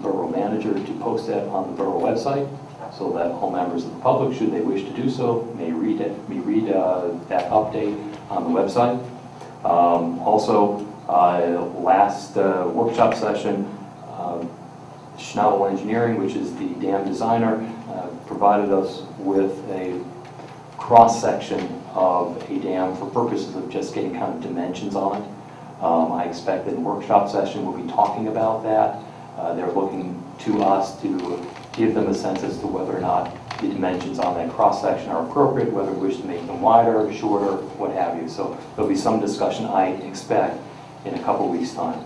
borough manager to post that on the borough website so that all members of the public, should they wish to do so, may read that update on the website. Also, last workshop session, Schnabel Engineering, which is the dam designer, provided us with a cross-section of a dam for purposes of just getting kind of dimensions on it. I expect that in workshop session we'll be talking about that. They're looking to us to give them a sense as to whether or not the dimensions on that cross-section are appropriate, whether we wish to make them wider, shorter, what have you. So there'll be some discussion, I expect, in a couple weeks' time.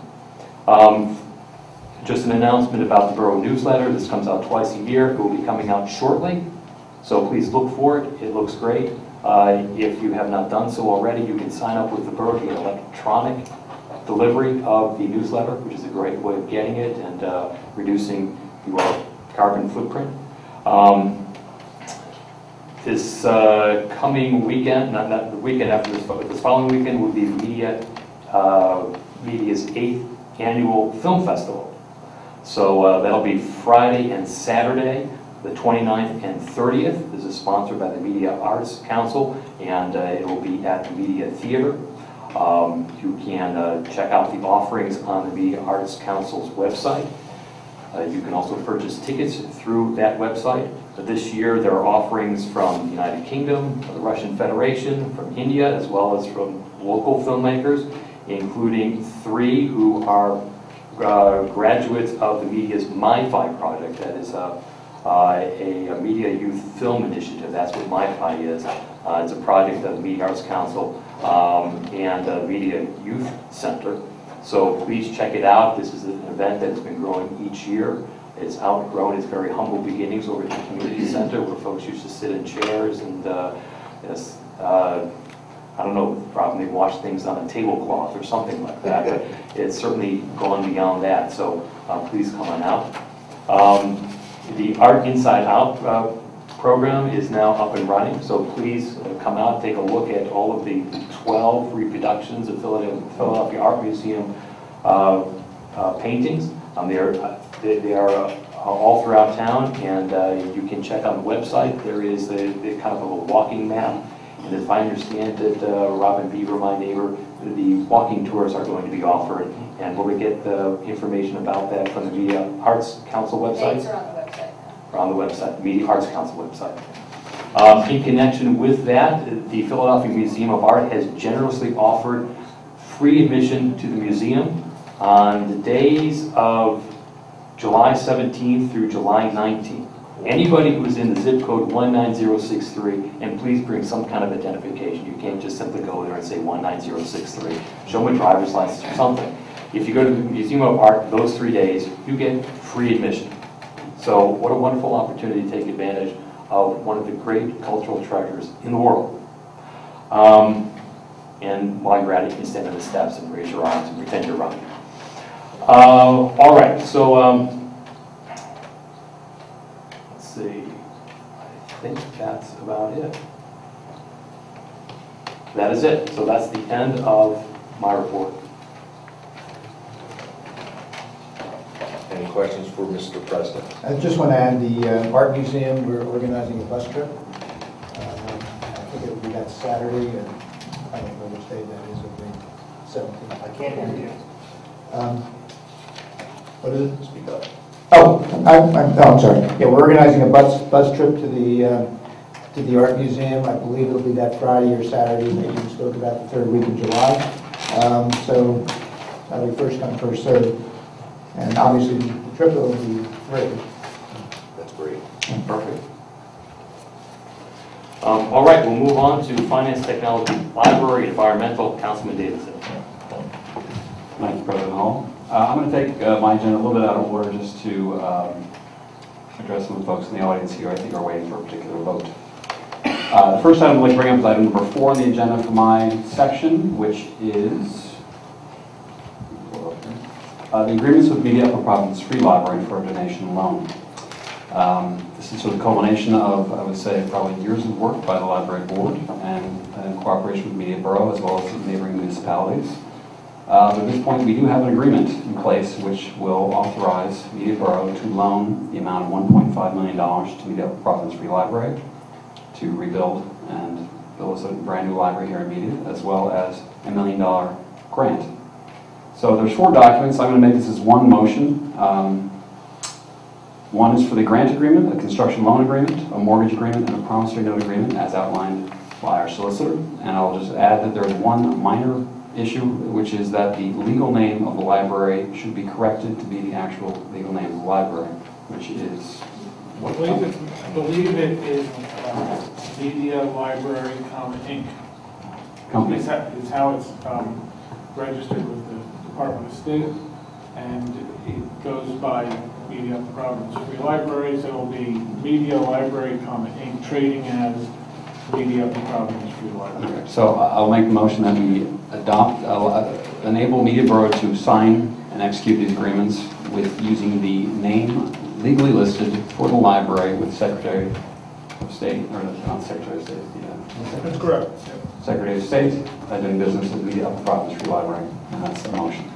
Just an announcement about the borough newsletter. This comes out twice a year. It will be coming out shortly, so please look for it. It looks great. If you have not done so already, you can sign up with the borough to get electronic delivery of the newsletter, which is a great way of getting it and reducing your carbon footprint. This coming weekend, not the weekend after this, but this following weekend will be media's 8th annual film festival. So that'll be Friday and Saturday, the 29th and 30th. This is sponsored by the Media Arts Council, and it will be at the Media Theater. You can check out the offerings on the Media Arts Council's website. You can also purchase tickets through that website. This year there are offerings from the United Kingdom, the Russian Federation, from India, as well as from local filmmakers, including 3 who are graduates of the Media's MyFi project. That is a media youth film initiative. That's what MyFi is. It's a project of the Media Arts Council and the Media Youth Center. So please check it out. This is an event that's been growing each year. It's outgrown its very humble beginnings over at the community center, where folks used to sit in chairs and I don't know, probably wash things on a tablecloth or something like that, but it's certainly gone beyond that, so please come on out. The Art Inside Out program is now up and running, so please come out, take a look at all of the 12 reproductions of Philadelphia Art Museum paintings. They are all throughout town, and you can check on the website. There is a kind of a walking map. And if I understand it, Robin Beaver, my neighbor, the walking tours are going to be offered. And will we get the information about that from the Media Arts Council website? Dates are on the website now. On the website, the Media Arts Council website. In connection with that, the Philadelphia Museum of Art has generously offered free admission to the museum on the days of July 17th through July 19th. Anybody who's in the zip code 19063, and please bring some kind of identification. You can't just simply go there and say 19063. Show them a driver's license or something. If you go to the Museum of Art those 3 days, you get free admission. So what a wonderful opportunity to take advantage of one of the great cultural treasures in the world. And while you're at it, you can stand on the steps and raise your arms and pretend you're running. All right, so let's see. I think that's about it. That is it. So that's the end of my report. Any questions for Mr. President? I just want to add the Art Museum, we're organizing a bus trip. I think it will be that Saturday, and I don't know which day that is, it'll be 17th. I can't hear you. What is it? Speak up. Oh, I'm sorry. Yeah, we're organizing a bus trip to the Art Museum. I believe it'll be that Friday or Saturday. Maybe we spoke about the third week of July. So that'll be first come, first served. And obviously, the trip will be free. That's great. Perfect. All right, we'll move on to Finance, Technology, Library, Environmental, Councilman Davidson. Thank you, President Hall. I'm going to take my agenda a little bit out of order just to address some of the folks in the audience here I think are waiting for a particular vote. The first item I'd like to bring up is item number 4 on the agenda for my section, which is the agreements with Media Upper Providence Free Library for a donation loan. This is sort of the culmination of, I would say, probably years of work by the library board and in cooperation with Media Borough as well as neighboring municipalities. But at this point, we do have an agreement in place which will authorize Media Borough to loan the amount of $1.5 million to Media Upper Providence Free Library to rebuild and build a brand new library here in Media, as well as a $1 million grant. So there's 4 documents. I'm going to make this as one motion. One is for the grant agreement, a construction loan agreement, a mortgage agreement, and a promissory note agreement as outlined by our solicitor. And I'll just add that there's one minor issue, which is that the legal name of the library should be corrected to be the actual legal name of the library, which is I believe it is Media Library, Inc. Company. It's how it's registered with the Department of State, and it goes by Media Upper Providence Free Library, so it will be Media Library, Inc. trading as Media Upper Providence Free Library. Okay. So I'll make the motion that we adopt, enable Media Borough to sign and execute these agreements with using the name legally listed for the library with Secretary of State, or not Secretary of State, That's correct. Secretary of State, doing business with Media Upper Providence Free Library, and that's the motion.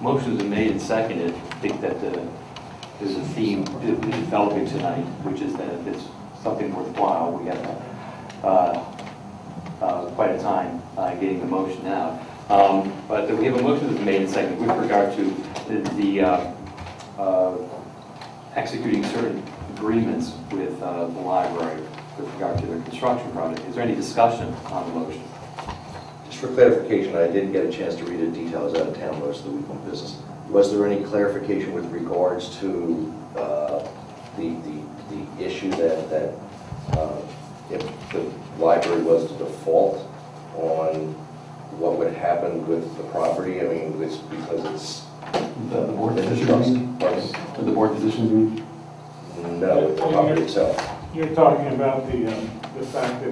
Motion's been made and seconded. I think that there's a theme developing tonight, which is that if it's something worthwhile, we have quite a time getting the motion out. But we have a motion that's made and seconded with regard to the executing certain agreements with the library with regard to their construction project. Is there any discussion on the motion? Just for clarification, I didn't get a chance to read it in detail. I was out of town most of the week on business. Was there any clarification with regards to the issue that if the library was to default on what would happen with the property? I mean, it's because it's The board it's a decision? trust. The board decisions mean? No, with the property itself. You're talking about the fact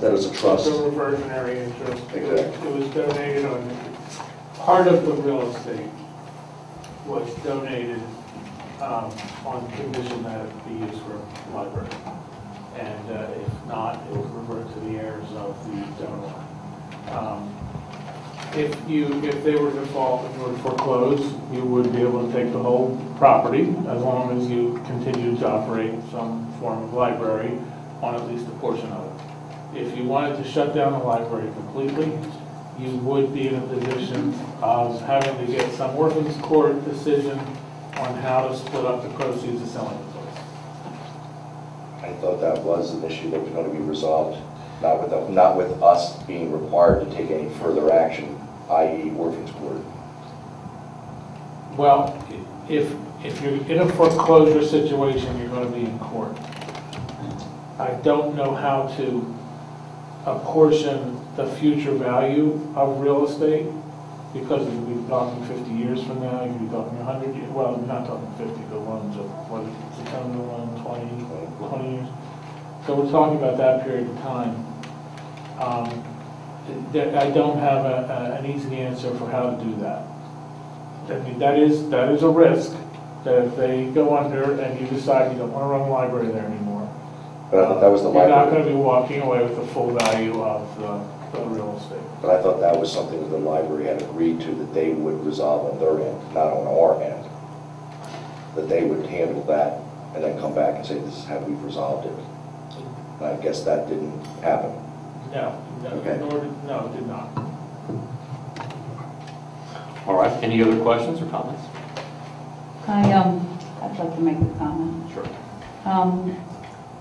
That is a trust. The reversionary interest. Exactly. It was donated on, part of the real estate was donated on condition that it be used for library. And if not, it would revert to the heirs of the donor. If they were to default and were to foreclose, you would be able to take the whole property as long as you continue to operate some form of library on at least a portion of it. If you wanted to shut down the library completely, you would be in a position of having to get some workman's court decision on how to split up the proceeds of selling the place. I thought that was an issue that was going to be resolved, not with us being required to take any further action, i.e. workman's court. Well, if you're in a foreclosure situation, you're going to be in court. I don't know how to apportion the future value of real estate, because we could be talking 50 years from now, you could be talking 100 years, well, we're not talking 50, the loans of, what is it, the term of the loan, 20 years. So we're talking about that period of time. I don't have an easy answer for how to do that. I mean, that is a risk, that if they go under and you decide you don't want to run a library there anymore, But I thought that was the you're library. not going to be walking away with the full value of the for the real estate. But I thought that was something that the library had agreed to, that they would resolve on their end, not on our end. That they would handle that and then come back and say, this is how we've resolved it. And I guess that didn't happen. No, Okay. no, it did not. All right, any other questions or comments? I'd like to make a comment. Sure.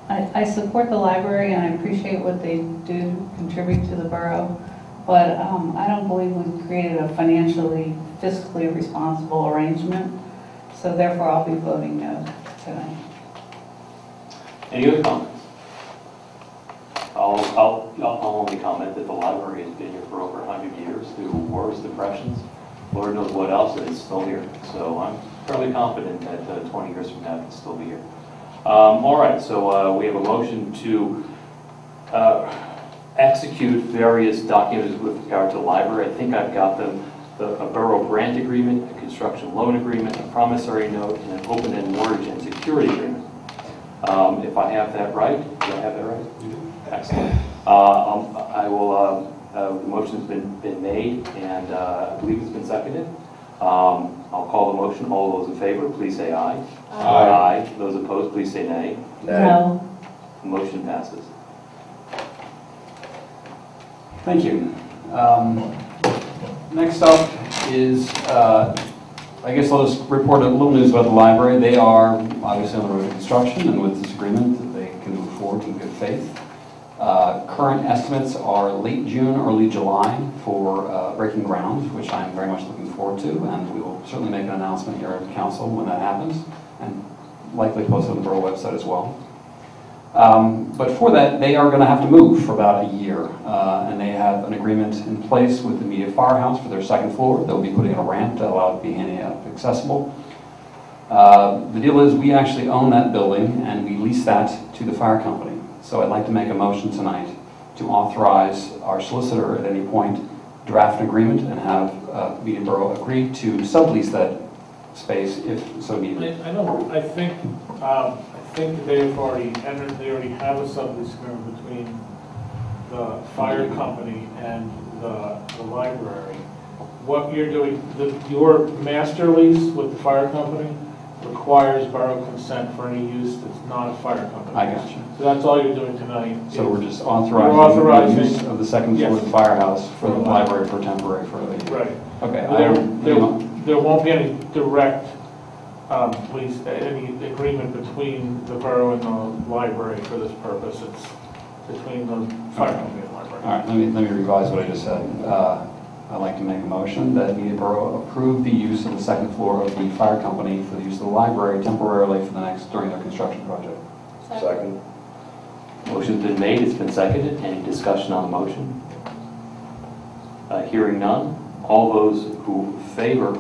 I support the library and I appreciate what they do contribute to the borough, but I don't believe we've created a financially, fiscally responsible arrangement, so therefore I'll be voting no tonight. Any other comments? I'll only comment that the library has been here for over 100 years through wars, depressions, Lord knows what else, and it's still here. So I'm fairly confident that 20 years from now, it's still be here. All right, so we have a motion to execute various documents with regard to the library. I think I've got them. A borough grant agreement, a construction loan agreement, a promissory note, and an open-end mortgage and security agreement. If I have that right, do I have that right? Excellent. I will, the motion's been made, and I believe it's been seconded. I'll call the motion. All those in favor, please say aye. Aye. Those opposed, please say nay. No. The motion passes. Thank you. Next up is, I guess I'll just report a little news about the library. They are obviously on the road to construction, and with this agreement, they can move forward in good faith. Current estimates are late June, early July for breaking ground, which I'm very much looking forward to, and we will certainly make an announcement here at council when that happens, and likely post it on the borough website as well. But for that, they are going to have to move for about a year, and they have an agreement in place with the immediate firehouse for their second floor. They'll be putting in a ramp to allow it to be handicap accessible. The deal is we actually own that building, and we lease that to the fire company. So I'd like to make a motion tonight to authorize our solicitor at any point draft an agreement and have Media Borough agree to sublease that space if so needed. I think they've already entered, they already have a sublease agreement between the fire company and the library. What you're doing, your master lease with the fire company requires borough consent for any use that's not a fire company. I got you. So that's all you're doing tonight. So we're just authorizing the use of the second floor of the firehouse for the library for temporary for the year. Right. Okay. There won't be any direct lease, any agreement between the borough and the library for this purpose. It's between the fire company and the library. All right, let me revise what I just said. I'd like to make a motion that Media Borough approve the use of the second floor of the fire company for the use of the library temporarily for during their construction project. Second. Motion's been made, it's been seconded. Any discussion on the motion? Hearing none. All those who favor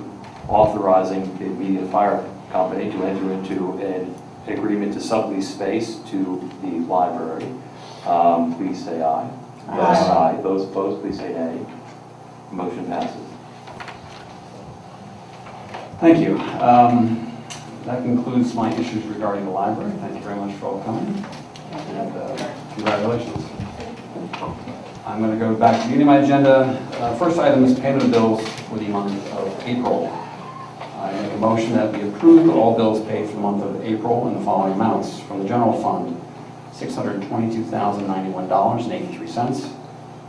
authorizing the immediate fire company to enter into an agreement to sublease space to the library, please say aye. Yes. Aye. Those opposed, please say nay. Motion passes. Thank you. That concludes my issues regarding the library. Thank you very much for all coming. And congratulations. I'm going to go back to the beginning of my agenda. First item is payment of bills for the month of April. I make a motion that we approve all bills paid for the month of April in the following amounts. From the general fund, $622,091.83.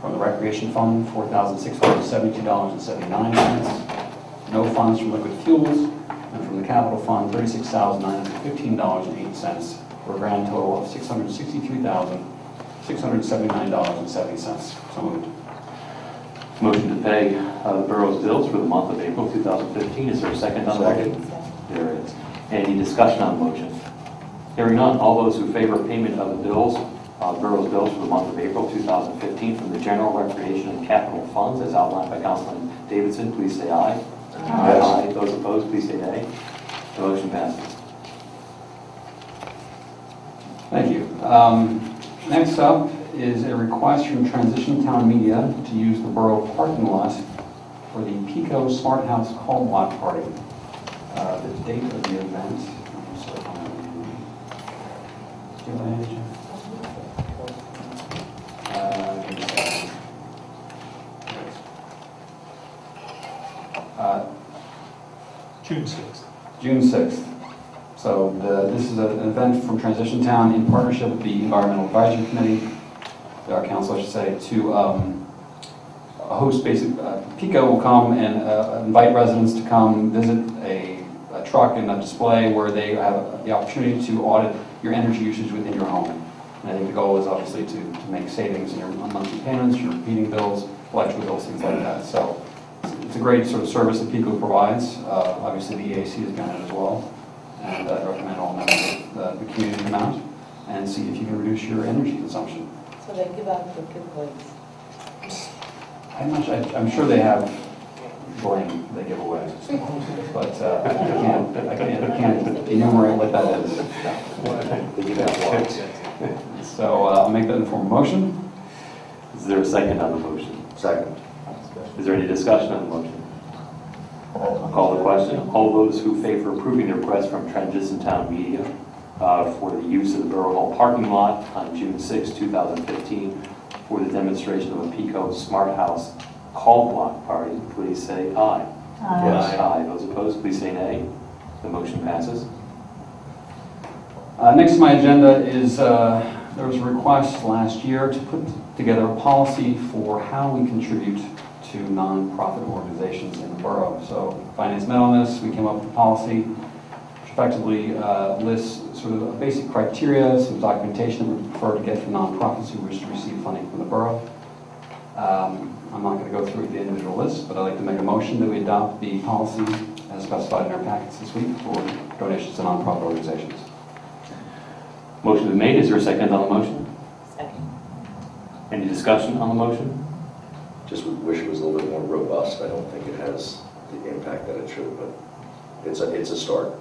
From the Recreation Fund, $4,672.79. No funds from liquid fuels. And from the Capital Fund, $36,915.08. For a grand total of $663,679.70. So moved. Motion to pay the borough's bills for the month of April 2015. Is there a second on the motion? There is. Any discussion on the motion? Hearing none. All those who favor payment of the bills, borough's bills for the month of April 2015 from the General, Recreation, and Capital Funds as outlined by Councilman Davidson, please say aye. Aye. Aye. Those opposed, please say nay. The motion passes. Thank you. Next up is a request from Transition Town Media to use the borough parking lot for the Pico Smart House Call Block Party. The date of the event. June 6th. June 6th. So this is an event from Transition Town in partnership with the Environmental Advisory Committee, our council, I should say, to host PICO will come and invite residents to come visit a truck and a display where they have the opportunity to audit your energy usage within your home. And I think the goal is obviously to make savings in your monthly payments, your heating bills, electrical bills, things like that. So it's a great sort of service that PICO provides. Obviously the EAC has done it as well. And I recommend all members of the community come out and see if you can reduce your energy consumption. So they give out the gift plates. I'm sure they have bling they give away, but I can't enumerate what that is. They give out watts. So I'll make that in form of motion. Is there a second on the motion? Second. Is there any discussion on the motion? I'll call the question. All those who favor approving the request from Transition Town Media for the use of the Borough Hall parking lot on June 6, 2015 for the demonstration of a PICO Smart House call block party, please say aye. Aye. Yes. Aye. Those opposed, please say nay. The motion passes. Next on my agenda is there was a request last year to put together a policy for how we contribute to nonprofit organizations in the borough. So Finance met on this. We came up with a policy which effectively lists sort of a basic criteria, some documentation that we prefer to get from nonprofits who wish to receive funding from the borough. I'm not going to go through the individual lists, but I'd like to make a motion that we adopt the policy as specified in our packets this week for donations to nonprofit organizations. Motion is made. Is there a second on the motion? Second. Any discussion on the motion? Just wish it was a little bit more robust. I don't think it has the impact that it should, but it's a start.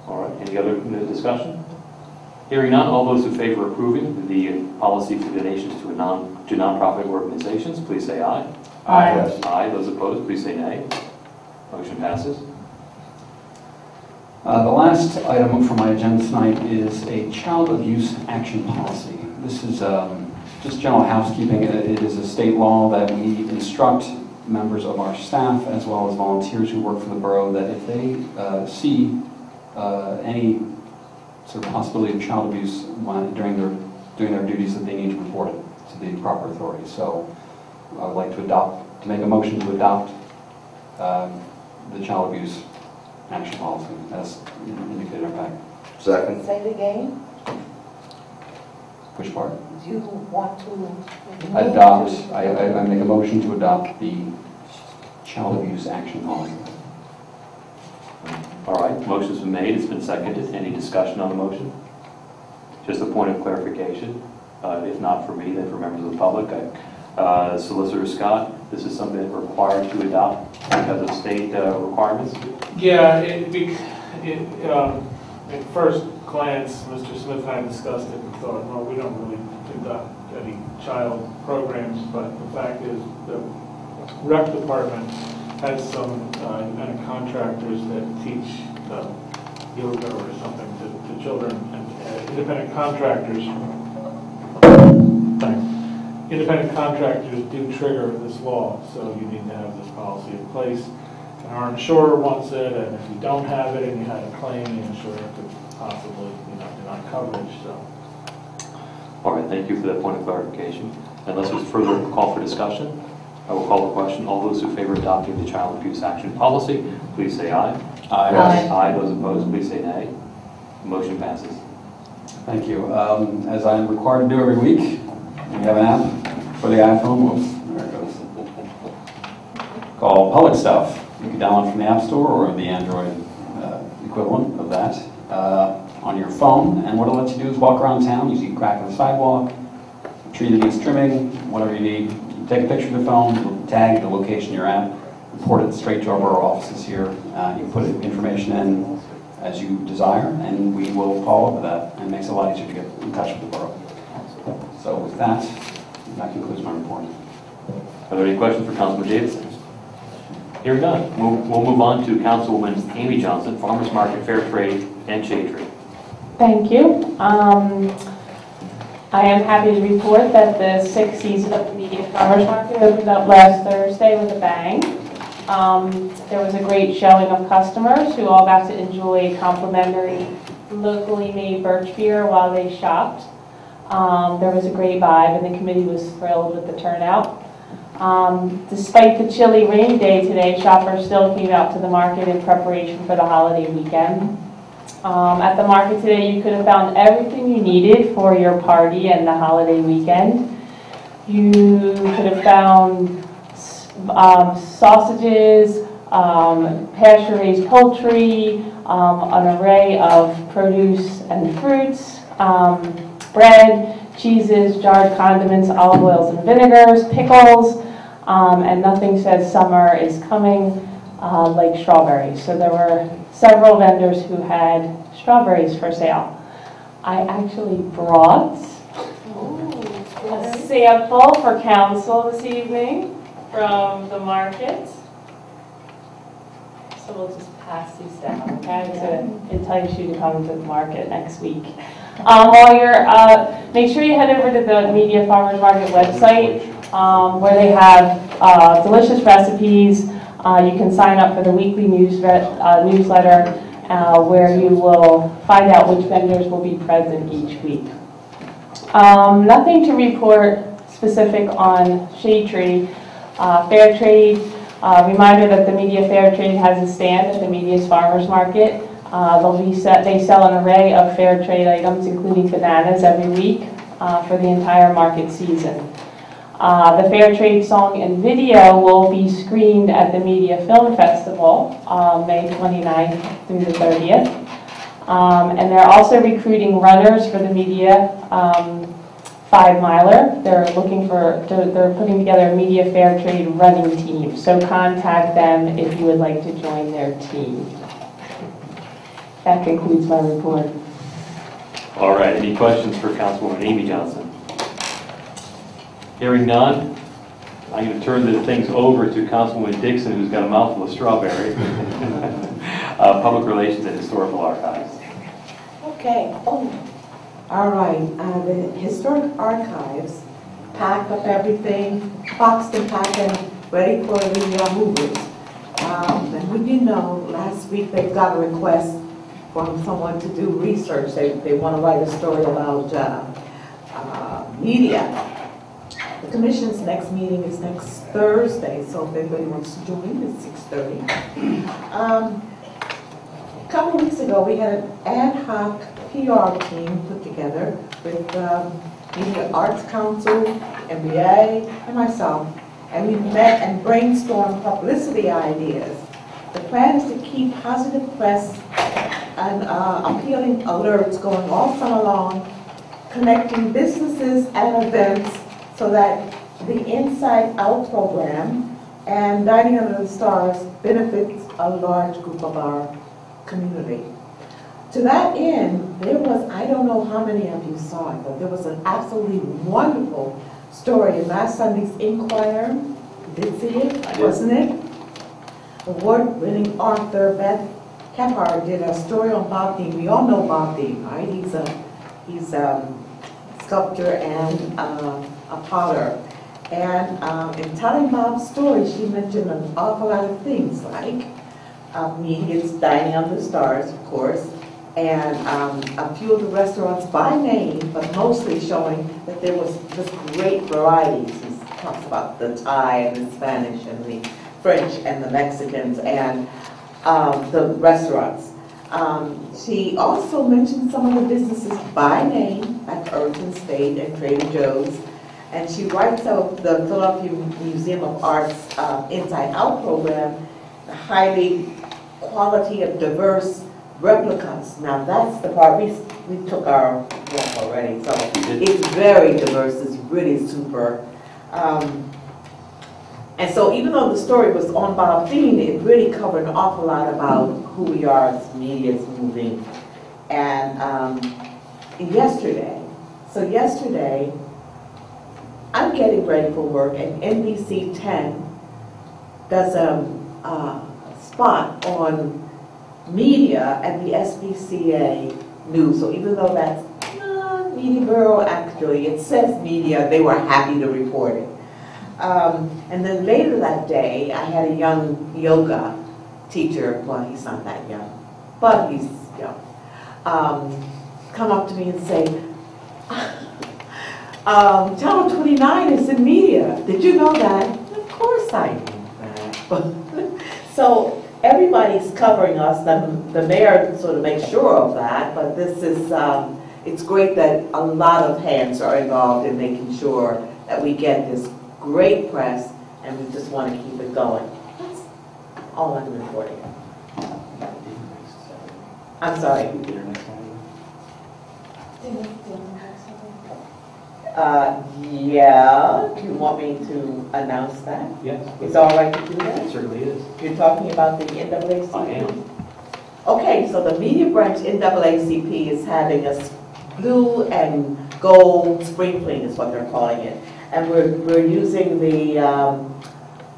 All right. Any other discussion? Hearing none, all those in favor of approving the policy for donations to nonprofit organizations, please say aye. Aye. Yes. Aye. Those opposed, please say nay. Motion passes. The last item from my agenda tonight is a child abuse action policy. This is just general housekeeping. It is a state law that we instruct members of our staff as well as volunteers who work for the borough that if they see any sort of possibility of child abuse during their duties, that they need to report it to the proper authorities. So I would like to make a motion to adopt the child abuse action policy as indicated in our packet. Second. Say it again. Which part? Do you want to Adopt. I make a motion to adopt the child abuse action policy. All right. Motion's been made. It's been seconded. Any discussion on the motion? Just a point of clarification. If not for me, then for members of the public. Solicitor Scott, this is something that we're required to adopt because of state requirements? Yeah, at first glance, Mr. Smith and I discussed it and thought, well, we don't really conduct any child programs, but the fact is the rec department has some independent contractors that teach yoga or something to children, and independent contractors. Thanks. Independent contractors do trigger this law, so you need to have this policy in place. And our insurer wants it, and if you don't have it and you had a claim, the insurer could possibly, deny coverage. So. All right, thank you for that point of clarification. Unless there's further call for discussion, I will call the question. All those who favor adopting the child abuse action policy, please say aye. Aye. Yes. Aye. Those opposed, please say nay. The motion passes. Thank you. As I'm required to do every week, we have an app for the iPhone. Whoops, there it goes. Called Public Stuff. You can download from the App Store or the Android equivalent of that on your phone. And what it'll let you do is walk around town. You see a crack in the sidewalk, a tree that needs trimming, whatever you need. You take a picture of the phone, tag the location you're at, report it straight to our borough offices here. You put information in as you desire, and we will follow up with that. And it makes it a lot easier to get in touch with the borough. So with that concludes my report. Are there any questions for Councilman Davidson? Hearing none, we'll move on to Councilwoman Amy Johnson, Farmers Market, Fair Trade, and Shade Tree. Thank you. I am happy to report that the 6th season of the Farmers Market opened up last Thursday with a bang. There was a great showing of customers who all got to enjoy complimentary locally made birch beer while they shopped. There was a great vibe, and the committee was thrilled with the turnout. Despite the chilly, rainy day today, shoppers still came out to the market in preparation for the holiday weekend. At the market today, you could have found everything you needed for your party and the holiday weekend. You could have found sausages, pasture-raised poultry, an array of produce and fruits, bread, cheeses, jarred condiments, olive oils and vinegars, pickles, and nothing says summer is coming like strawberries. So there were several vendors who had strawberries for sale. I actually brought a sample for council this evening from the market. So we'll just pass these down, okay, to entice you to come to the market next week. While you're, make sure you head over to the Media Farmers Market website where they have delicious recipes. You can sign up for the weekly newsletter where you will find out which vendors will be present each week. Nothing to report specific on Shade Tree. Fair Trade, reminder that the Media Fair Trade has a stand at the Media's Farmers Market. They sell an array of fair trade items, including bananas, every week for the entire market season. The Fair Trade song and video will be screened at the Media Film Festival, May 29th through the 30th. And they're also recruiting runners for the Media 5-miler. They're putting together a Media Fair Trade running team. So contact them if you would like to join their team. That concludes my report. All right, any questions for Councilwoman Amy Johnson? Hearing none, I'm going to turn the things over to Councilwoman Dixon, who's got a mouthful of strawberries. Public Relations and Historical Archives. Okay. Oh, all right. The Historic Archives packed up everything, boxed and packed and ready for the movers. And when you know, last week they got a request from someone to do research. They want to write a story about media. The Commission's next meeting is next Thursday, so if anybody wants to join, it's 6:30. A couple of weeks ago, we had an ad hoc PR team put together with Media Arts Council, MBA, and myself, and we met and brainstormed publicity ideas. The plan is to keep positive press and appealing alerts going all summer long, connecting businesses and events so that the Inside Out program and Dining Under the Stars benefits a large group of our community. To that end, there was, I don't know how many of you saw it, but there was an absolutely wonderful story in last Sunday's Inquirer. You did see it, wasn't it? Award-winning author Beth Kephart did a story on Bob Dean. We all know Bob Dean, right? He's a sculptor and a potter. And in telling Bob's story, she mentioned an awful lot of things like media's Dining Under the Stars, of course, and a few of the restaurants by name, but mostly showing that there was just great varieties. He talks about the Thai and the Spanish and the French and the Mexicans and the restaurants. She also mentioned some of the businesses by name, like Earth and State and Trader Joe's. And she writes out the Philadelphia Museum of Art's Inside Out program, the highly quality of diverse replicas. Now that's the part, we took our walk already, so it's very diverse, it's really super. And so even though the story was on Bob Dean, it really covered an awful lot about who we are as media is moving. And yesterday, I'm getting ready for work, and NBC 10 does a spot on media and the SPCA news. So even though that's Media Bureau, actually, it says media, they were happy to report it. And then later that day, I had a young yoga teacher, well, he's not that young, but he's young, come up to me and say, Channel 29 is in media. Did you know that? Of course I knew that. So everybody's covering us. The mayor sort of makes sure of that, but this is, it's great that a lot of hands are involved in making sure that we get this great press, and we just want to keep it going. That's all I'm reporting. I'm sorry. Yeah, do you want me to announce that? Yes. It's all right to do that? It certainly is. You're talking about the NAACP? I am. Okay, so the Media Branch NAACP is having a blue and gold spring fling is what they're calling it. And we're using the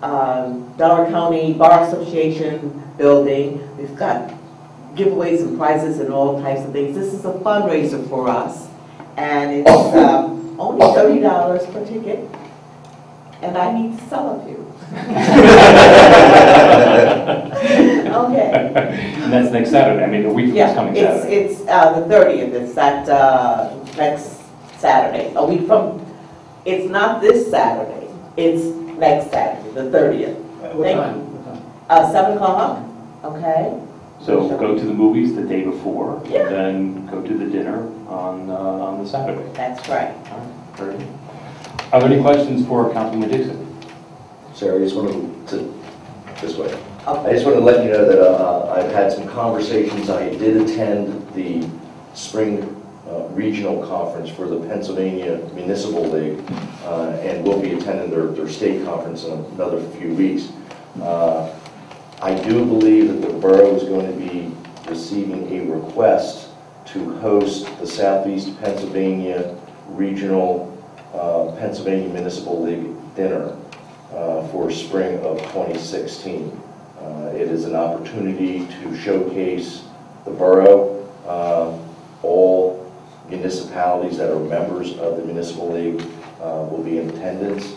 Delaware County Bar Association building. We've got giveaways and prizes and all types of things. This is a fundraiser for us. And it's only $30 per ticket. And I need to sell a few. Okay. And that's next Saturday, I mean, the week from this coming Saturday. It's the 30th, it's that next Saturday. A week from, it's not this Saturday, it's next Saturday, the 30th. What time? 7 o'clock, okay? So go to the movies the day before, Yeah. and then go to the dinner on the Saturday. That's right. All right, very good. Are there any questions for Councilman Dixon? Sarah, I just wanted to, this way. Okay. I just want to let you know that I've had some conversations. I did attend the spring regional conference for the Pennsylvania Municipal League, and will be attending their state conference in another few weeks. I do believe that the borough is going to be receiving a request to host the Southeast Pennsylvania Regional Pennsylvania Municipal League dinner for spring of 2016. It is an opportunity to showcase the borough, all municipalities that are members of the Municipal League will be in attendance,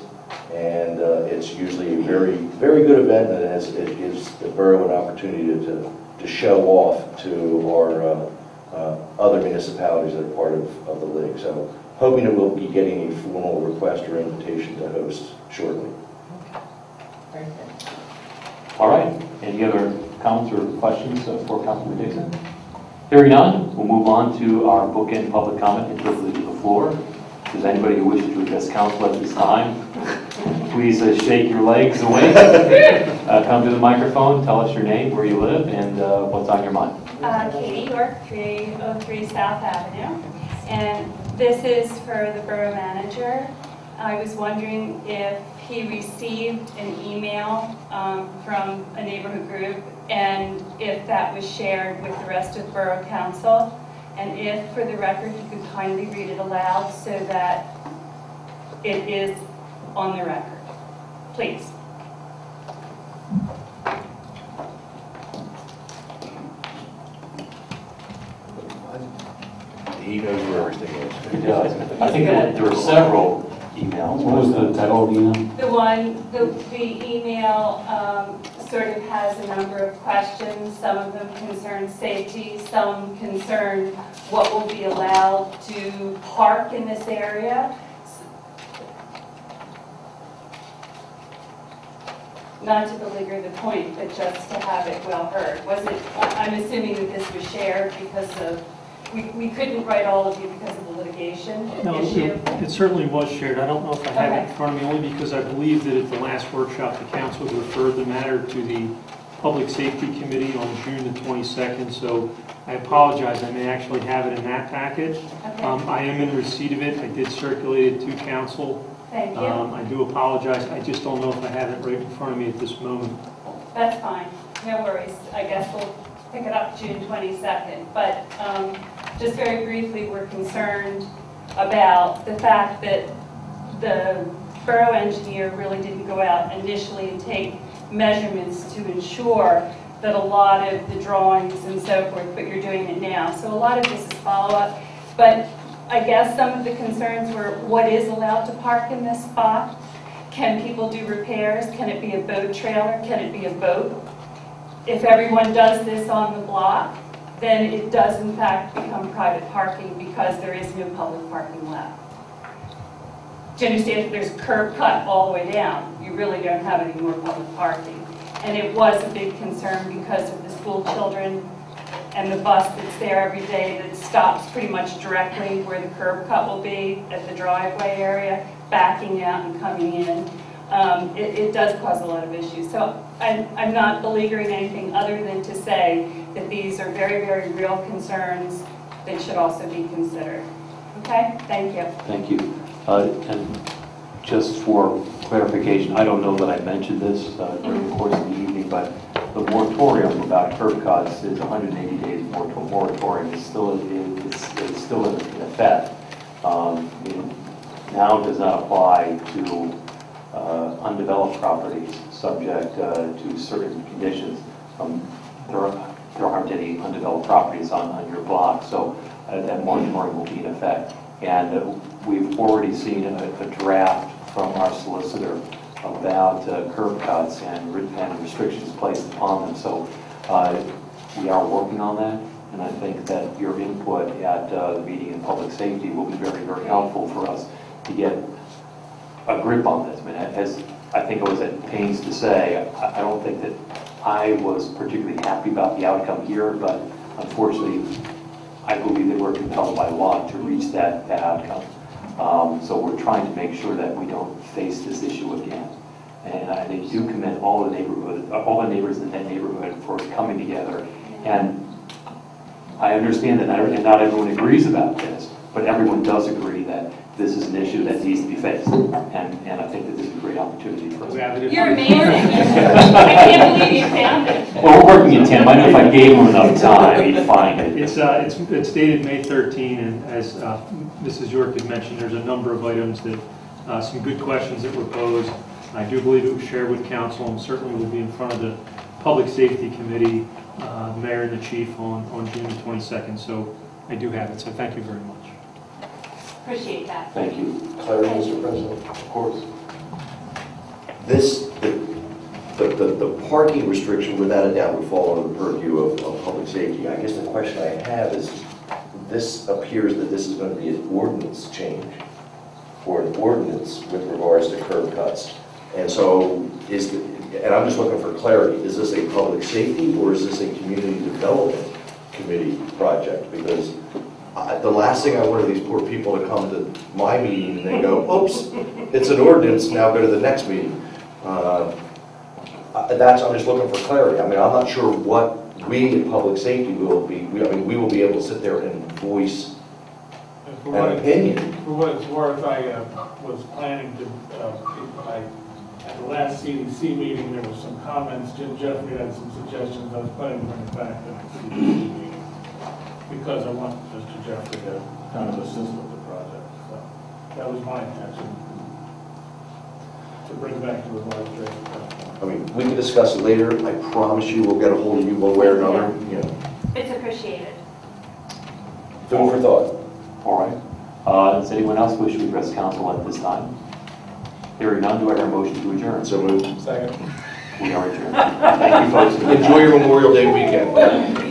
and it's usually a very, very good event, and it gives the borough an opportunity to show off to our other municipalities that are part of the league. So hoping that we'll be getting a formal request or invitation to host shortly. Very good. All right, any other comments or questions for Councilman Dixon? Hearing none, we'll move on to our bookend public comment and privilege of the floor. If there's anybody who wishes to address council at this time, please shake your legs away. Come to the microphone, tell us your name, where you live, and what's on your mind. Katie York, 303 South Avenue. And this is for the borough manager. I was wondering if he received an email from a neighborhood group, and if that was shared with the rest of Borough Council, and if, for the record, you could kindly read it aloud so that it is on the record. Please. He knows where everything is. He does. I think there were several emails. What was the title of the email? The one, the email sort of has a number of questions. Some of them concern safety, some concern what will be allowed to park in this area. Not to belabor the point, but just to have it well heard. Was it, I'm assuming that this was shared because of, we couldn't write all of you because of the litigation issue? It certainly was shared. I don't know if I have it in front of me, only because I believe that at the last workshop, the council referred the matter to the Public Safety Committee on June the 22nd, so I apologize. I may actually have it in that package. Okay. I am in receipt of it. I did circulate it to council. Thank you. I do apologize. I just don't know if I have it right in front of me at this moment. That's fine. No worries. I guess we'll pick it up June 22nd. But just very briefly, we're concerned about the fact that the borough engineer really didn't go out initially and take measurements to ensure that a lot of the drawings and so forth, but you're doing it now. So a lot of this is follow-up. But I guess some of the concerns were what is allowed to park in this spot. Can people do repairs? Can it be a boat trailer? Can it be a boat? If everyone does this on the block, then it does in fact become private parking because there is no public parking left. Do you understand if there's a curb cut all the way down, you really don't have any more public parking? And it was a big concern because of the school children and the bus that's there every day that stops pretty much directly where the curb cut will be at the driveway area, backing out and coming in. It does cause a lot of issues. So I'm not beleaguering anything other than to say that these are very, very real concerns that should also be considered. Okay? Thank you. Thank you. And just for clarification, I don't know that I mentioned this during the course of the evening, but the moratorium about curb cuts is 180 days moratorium. It's still in effect. It now does not apply to undeveloped properties subject to certain conditions. There aren't any undeveloped properties on your block, so that moratorium will be in effect. And we've already seen a draft from our solicitor about curb cuts and restrictions placed upon them. So we are working on that, and I think that your input at the meeting in public safety will be very, very helpful for us to get a grip on this. I mean, as I think I was at pains to say, I don't think that I was particularly happy about the outcome here, but unfortunately, I believe that we're compelled by law to reach that outcome. So we're trying to make sure that we don't face this issue again. And I do commend all the neighbors in that neighborhood for coming together. And I understand that not everyone agrees about this, but everyone does agree that this is an issue that needs to be faced. And I think that this is a great opportunity for us. You're amazing. I can't believe you found it. Well, we're working in tandem. I know if I gave him enough time, he'd find it. It's dated May 13, and as Mrs. York had mentioned, there's a number of items that, some good questions that were posed. I do believe it was shared with council and certainly will be in front of the Public Safety Committee, the mayor and the chief on June the 22nd. So I do have it, so thank you very much. Appreciate that. Thank you. Clarity, Mr. President? Of course. The parking restriction, without a doubt, would fall under the purview of public safety. I guess the question I have is, this appears that this is going to be an ordinance change, or an ordinance with regards to curb cuts. And so, and I'm just looking for clarity, is this a public safety or is this a community development committee project? Because the last thing I want are these poor people to come to my meeting and then go, oops, it's an ordinance, now go to the next meeting. I'm just looking for clarity. I mean, I'm not sure what we in public safety will be. We will be able to sit there and voice an opinion. For what it's worth, I was planning to, at the last CDC meeting, there was some comments. Jim Jeffrey had some suggestions. I was planning to bring it back to the CDC meeting because I want Mr. Jeffrey to kind of assist with the project. So that was my intention, to bring back to a large rate. I mean, we can discuss it later. I promise you we'll get a hold of you one way or another. You know. It's appreciated. Food for thought. All right. Does anyone else wish to address council at this time? Hearing none, do I hear a motion to adjourn? So moved. Second. We are adjourned. Thank you, folks. Enjoy your Memorial Day weekend.